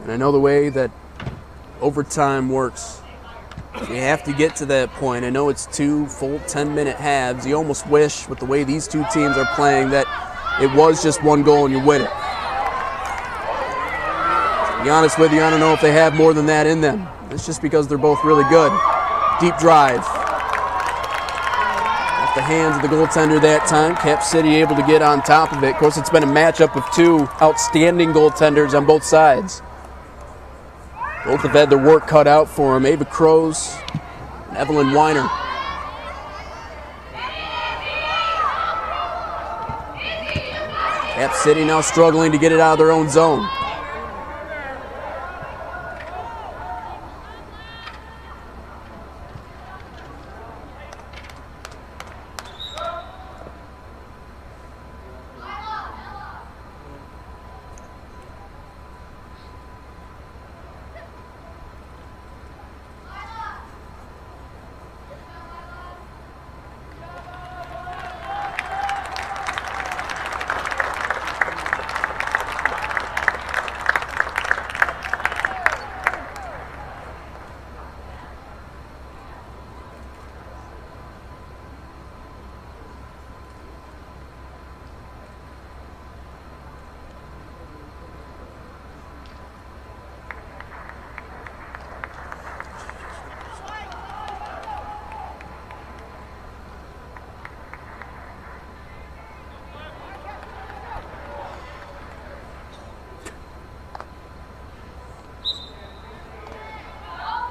And I know the way that overtime works. You have to get to that point. I know it's 2 full 10-minute halves. You almost wish, with the way these two teams are playing, that it was just one goal and you win it. To be honest with you, I don't know if they have more than that in them. It's just because they're both really good. Deep drive. Off the hands of the goaltender that time. Cap City able to get on top of it. Of course, it's been a matchup of two outstanding goaltenders on both sides. Both have had their work cut out for them. Ava Crows and Evelyn Weiner. Cap City now struggling to get it out of their own zone.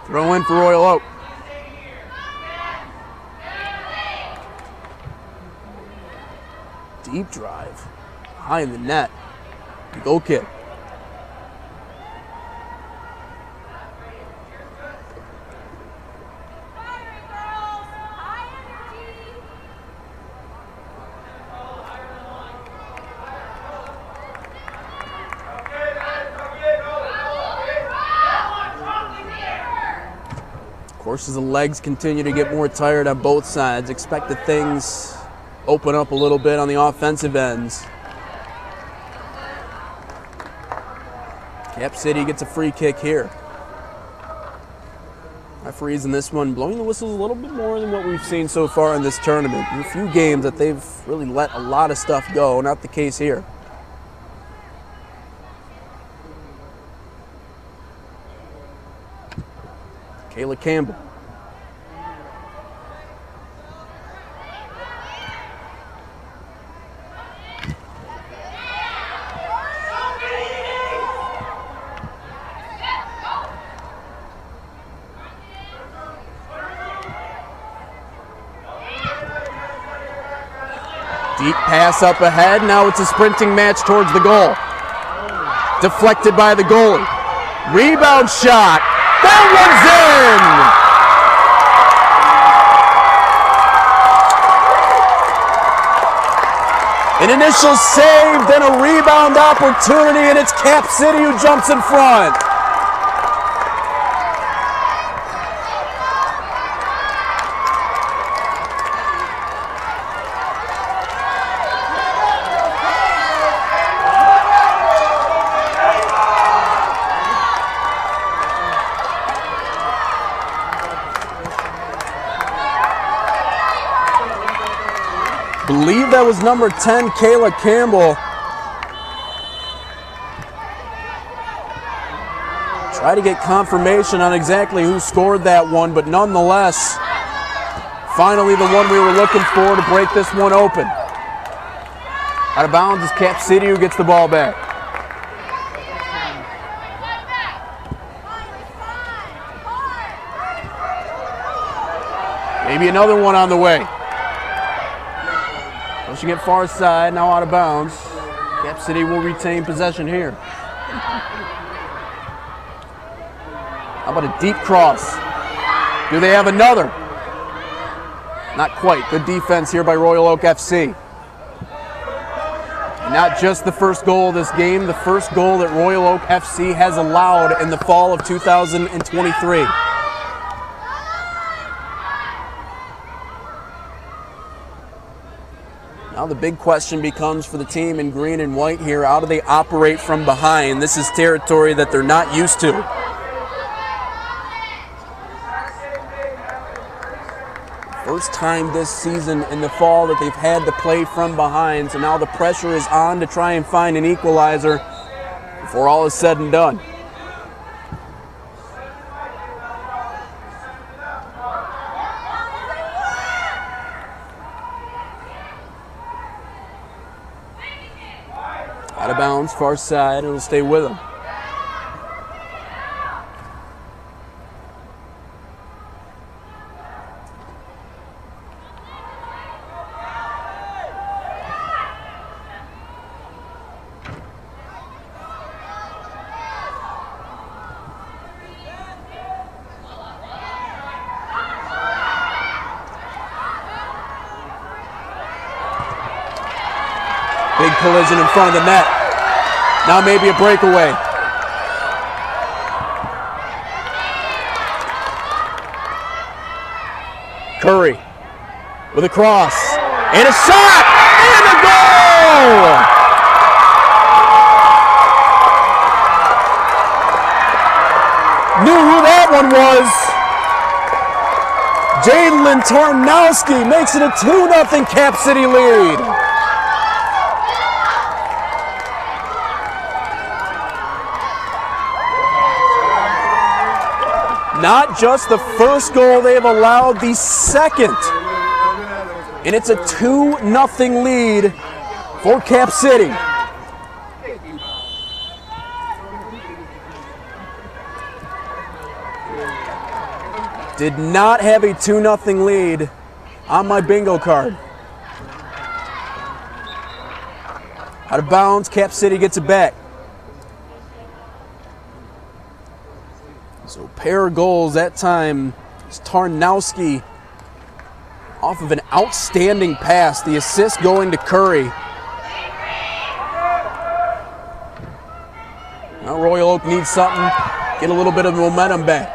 Throw in for Royal Oak. Deep drive. High in the net. Goal kick. Of course, as the legs continue to get more tired on both sides, expect that things open up a little bit on the offensive ends. Cap City gets a free kick here. Referees in this one blowing the whistles a little bit more than what we've seen so far in this tournament. In a few games that they've really let a lot of stuff go, not the case here. Kayla Campbell. Deep pass up ahead. Now it's a sprinting match towards the goal. Deflected by the goalie. Rebound shot. That one's in! An initial save, then a rebound opportunity, and it's Cap City who jumps in front. Believe that was number 10, Kayla Campbell. Try to get confirmation on exactly who scored that one, but nonetheless, finally the one we were looking for to break this one open. Out of bounds is Cap City who gets the ball back. Maybe another one on the way. Pushing it far side, now out of bounds. Cap City will retain possession here. How about a deep cross? Do they have another? Not quite. Good defense here by Royal Oak FC. Not just the first goal of this game, the first goal that Royal Oak FC has allowed in the fall of 2023. Now the big question becomes for the team in green and white here, how do they operate from behind? This is territory that they're not used to. First time this season in the fall that they've had to play from behind, so now the pressure is on to try and find an equalizer before all is said and done. Out of bounds, far side, it'll stay with him. Big collision in front of the net. Now maybe a breakaway. Curry with a cross and a shot and a goal! Knew who that one was. Jadlyn Tarnowski makes it a 2-0 Cap City lead. Not just the first goal they have allowed, the second. And it's a 2-0 lead for Cap City. Did not have a 2-0 lead on my bingo card. Out of bounds, Cap City gets it back. So pair of goals that time is Tarnowski off of an outstanding pass. The assist going to Curry. Now Royal Oak needs something, get a little bit of momentum back.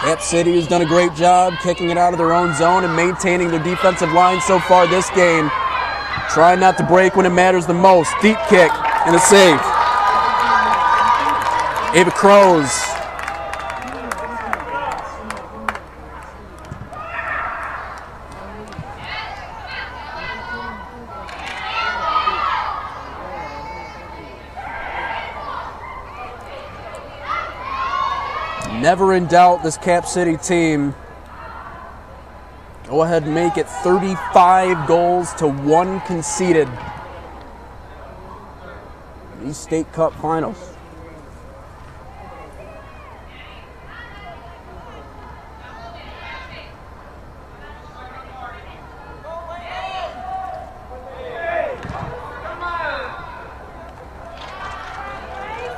Cap City has done a great job kicking it out of their own zone and maintaining their defensive line so far this game. Trying not to break when it matters the most. Deep kick. And a save. Ava Crows. Never in doubt, this Cap City team. Go ahead and make it 35 goals to 1 conceded. These State Cup finals.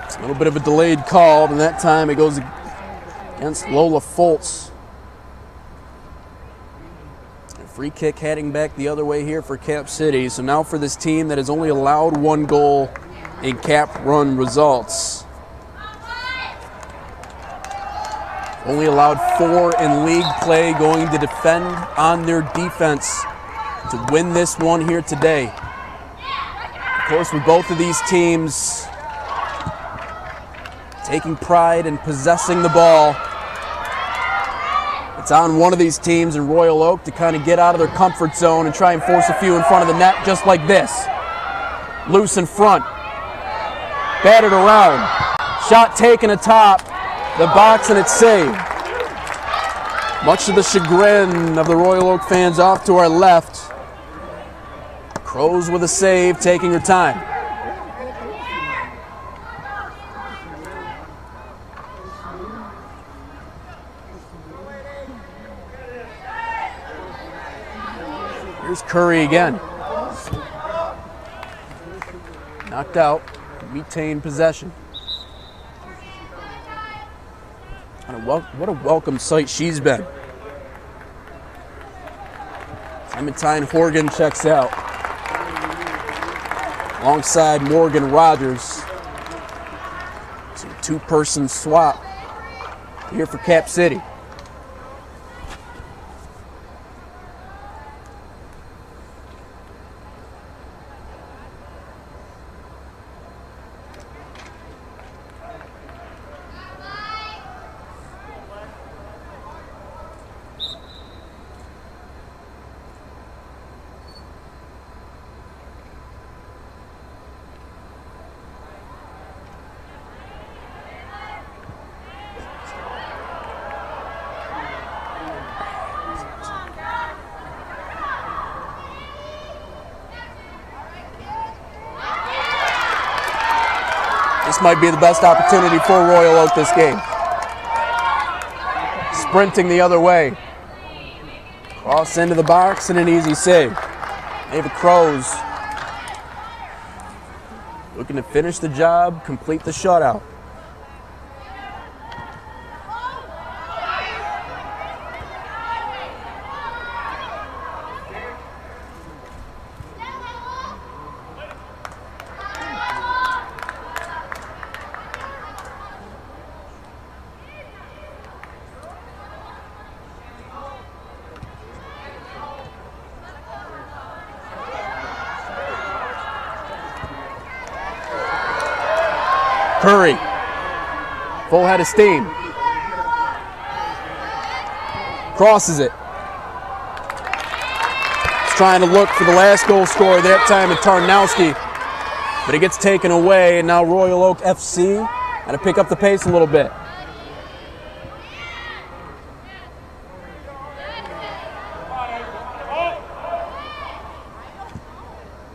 A little bit of a delayed call, and that time it goes against Lola Foltz. A free kick heading back the other way here for Cap City. So now for this team that has only allowed 1 goal in Cap Run results. Only allowed 4 in league play, going to defend on their defense to win this one here today. Of course, with both of these teams taking pride in possessing the ball, it's on one of these teams in Royal Oak to kind of get out of their comfort zone and try and force a few in front of the net, just like this. Loose in front, battered around, shot taken atop the box, and it's saved. Much to the chagrin of the Royal Oak fans off to our left. Crows with a save, taking her time. Here's Curry again. Knocked out, retained possession. What a welcome sight she's been. Clementine Horgan checks out alongside Morgan Rogers. It's a 2-person swap here for Cap City. This might be the best opportunity for Royal Oak this game. Sprinting the other way. Cross into the box and an easy save. Ava Crows looking to finish the job, complete the shutout. Curry, full head of steam. Crosses it. He's trying to look for the last goal scorer that time in Tarnowski, but it gets taken away, and now Royal Oak FC got to pick up the pace a little bit.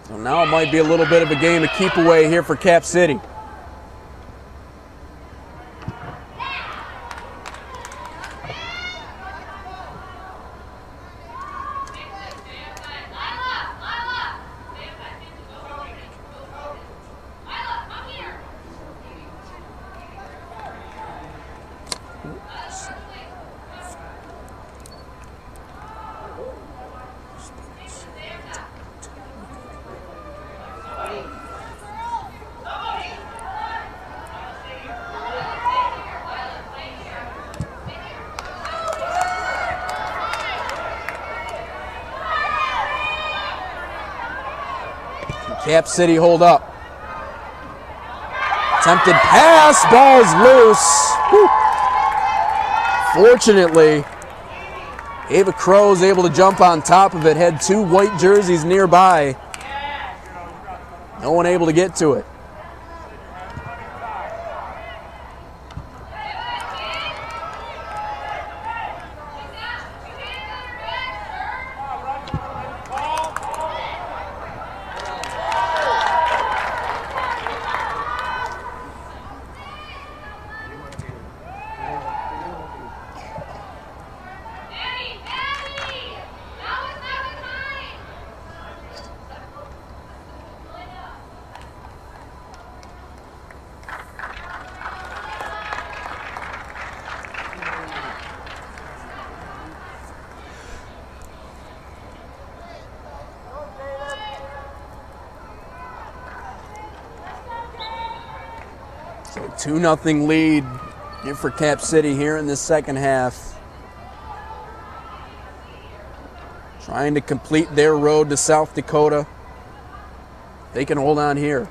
So now it might be a little bit of a game of keep away here for Cap City. Cap City hold up. Attempted pass, ball's loose. Woo. Fortunately, Ava Crow's able to jump on top of it, had 2 white jerseys nearby. No one able to get to it. So 2-0 lead here for Cap City here in this second half. Trying to complete their road to South Dakota. They can hold on here.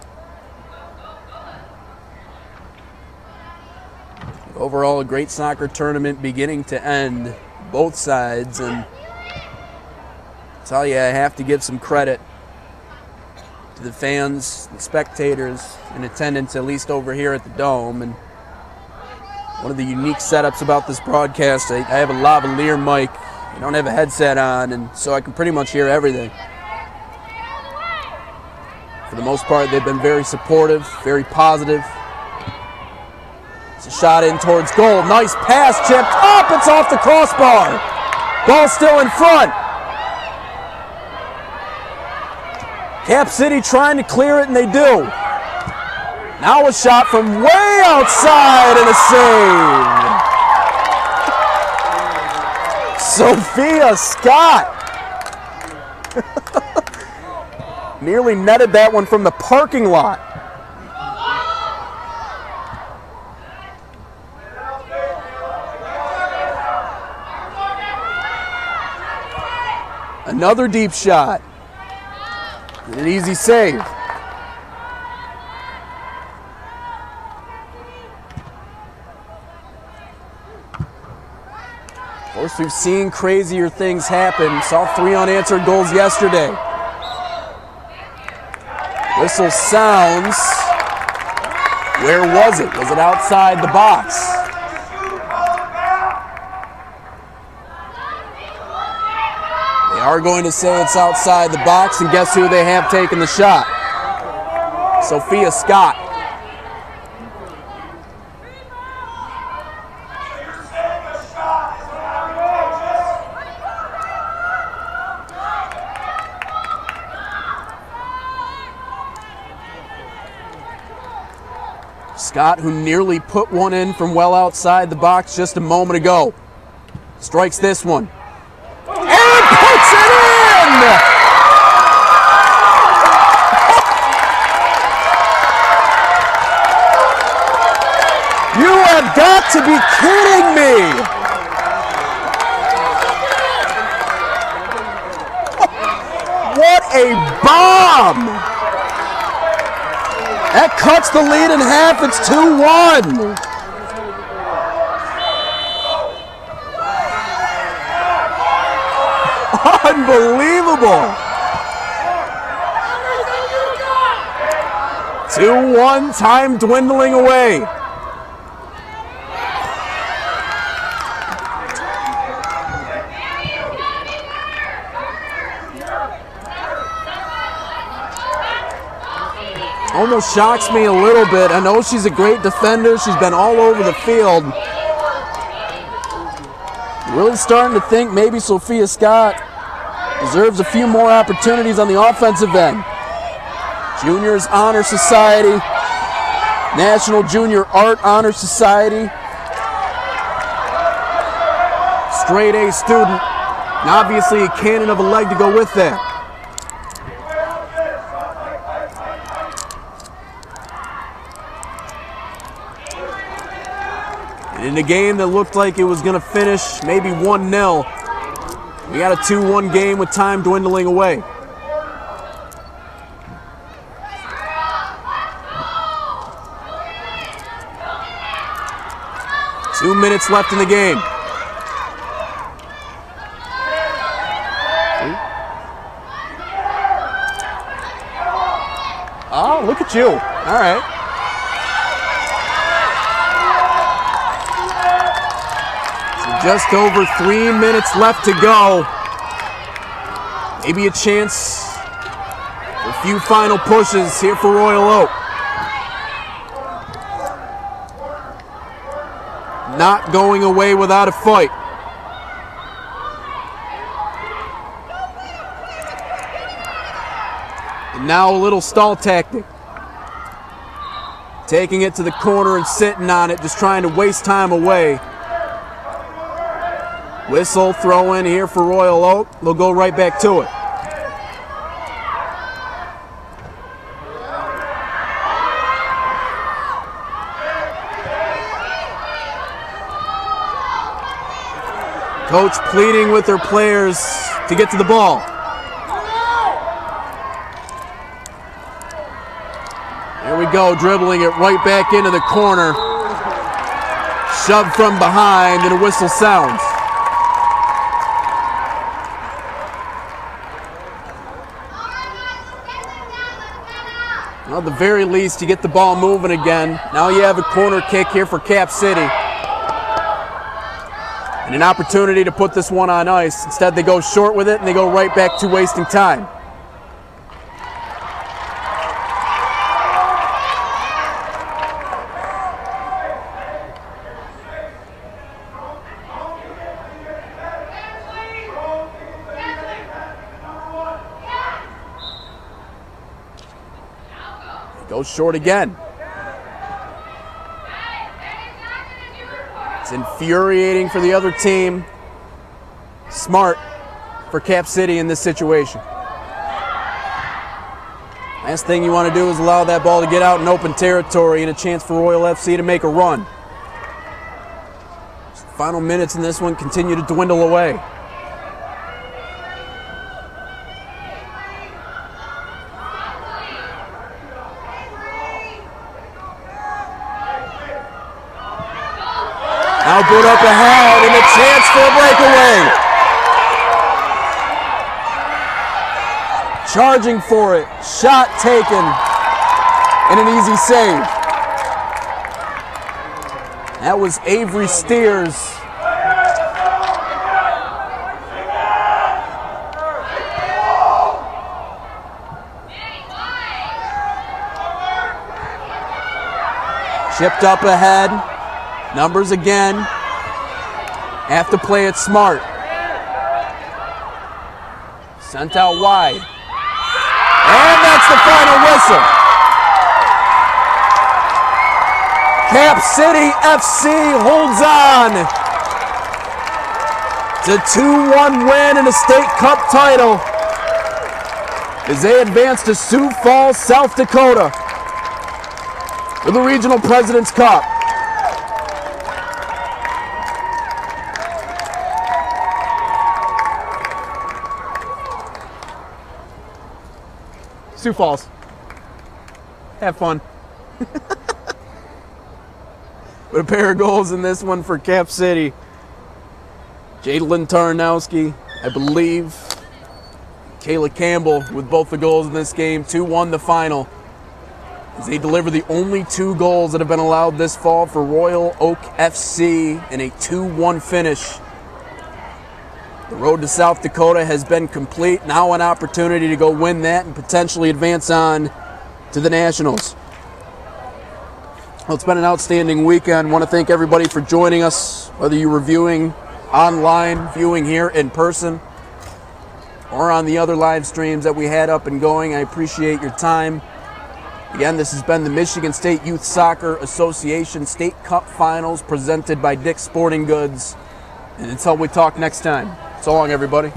Overall, a great soccer tournament beginning to end, both sides, and I tell you, I have to give some credit to the fans, the spectators in attendance, at least over here at the Dome. And one of the unique setups about this broadcast, I have a lavalier mic. I don't have a headset on, and so I can pretty much hear everything. For the most part, they've been very supportive, very positive. It's a shot in towards goal. Nice pass, chipped up. It's off the crossbar. Ball still in front. Cap City trying to clear it, and they do. Now a shot from way outside and a save. Sophia Scott. Nearly netted that one from the parking lot. Another deep shot. An easy save. Of course, we've seen crazier things happen. Saw 3 unanswered goals yesterday. Whistle sounds. Where was it? Was it outside the box? They are going to say it's outside the box, and guess who they have taken the shot? Sophia Scott. Scott, who nearly put one in from well outside the box just a moment ago, strikes this one. And puts it in! You have got to be kidding me! What a bomb! That cuts the lead in half. It's 2-1. Unbelievable. 2-1, time dwindling away. Almost shocks me a little bit. I know she's a great defender. She's been all over the field. Really starting to think maybe Sophia Scott deserves a few more opportunities on the offensive end. Juniors Honor Society, National Junior Art Honor Society, straight A student, and obviously a cannon of a leg to go with that. In a game that looked like it was going to finish maybe 1-0, we got a 2-1 game with time dwindling away. Two minutes left in the game. Oh, look at you. All right. Just over 3 minutes left to go. Maybe a chance for a few final pushes here for Royal Oak. Not going away without a fight. And now a little stall tactic. Taking it to the corner and sitting on it, just trying to waste time away. Whistle, throw in here for Royal Oak. They'll go right back to it. Coach pleading with her players to get to the ball. There we go, dribbling it right back into the corner. Shoved from behind and a whistle sounds. Well, at the very least, you get the ball moving again. Now you have a corner kick here for Cap City. And an opportunity to put this one on ice. Instead, they go short with it and they go right back to wasting time. Goes short again. It's infuriating for the other team. Smart for Cap City in this situation. Last thing you want to do is allow that ball to get out in open territory and a chance for Royal FC to make a run. Final minutes in this one continue to dwindle away. Now put up ahead and a chance for a breakaway. Charging for it, shot taken, and an easy save. That was Avery Steers. Chipped up ahead. Numbers again. Have to play it smart. Sent out wide. And that's the final whistle. Cap City FC holds on to 2-1 win and a state cup title as they advance to Sioux Falls, South Dakota for the Regional President's Cup. Sioux Falls. Have fun. But a pair of goals in this one for Cap City. Jadlyn Tarnowski, I believe. Kayla Campbell with both the goals in this game. 2-1 the final. As they deliver the only 2 goals that have been allowed this fall for Royal Oak FC in a 2-1 finish. The road to South Dakota has been complete. Now an opportunity to go win that and potentially advance on to the Nationals. Well, it's been an outstanding weekend. I want to thank everybody for joining us, whether you were viewing online, viewing here in person, or on the other live streams that we had up and going. I appreciate your time. Again, this has been the Michigan State Youth Soccer Association State Cup Finals presented by Dick's Sporting Goods. And until we talk next time, so long, everybody.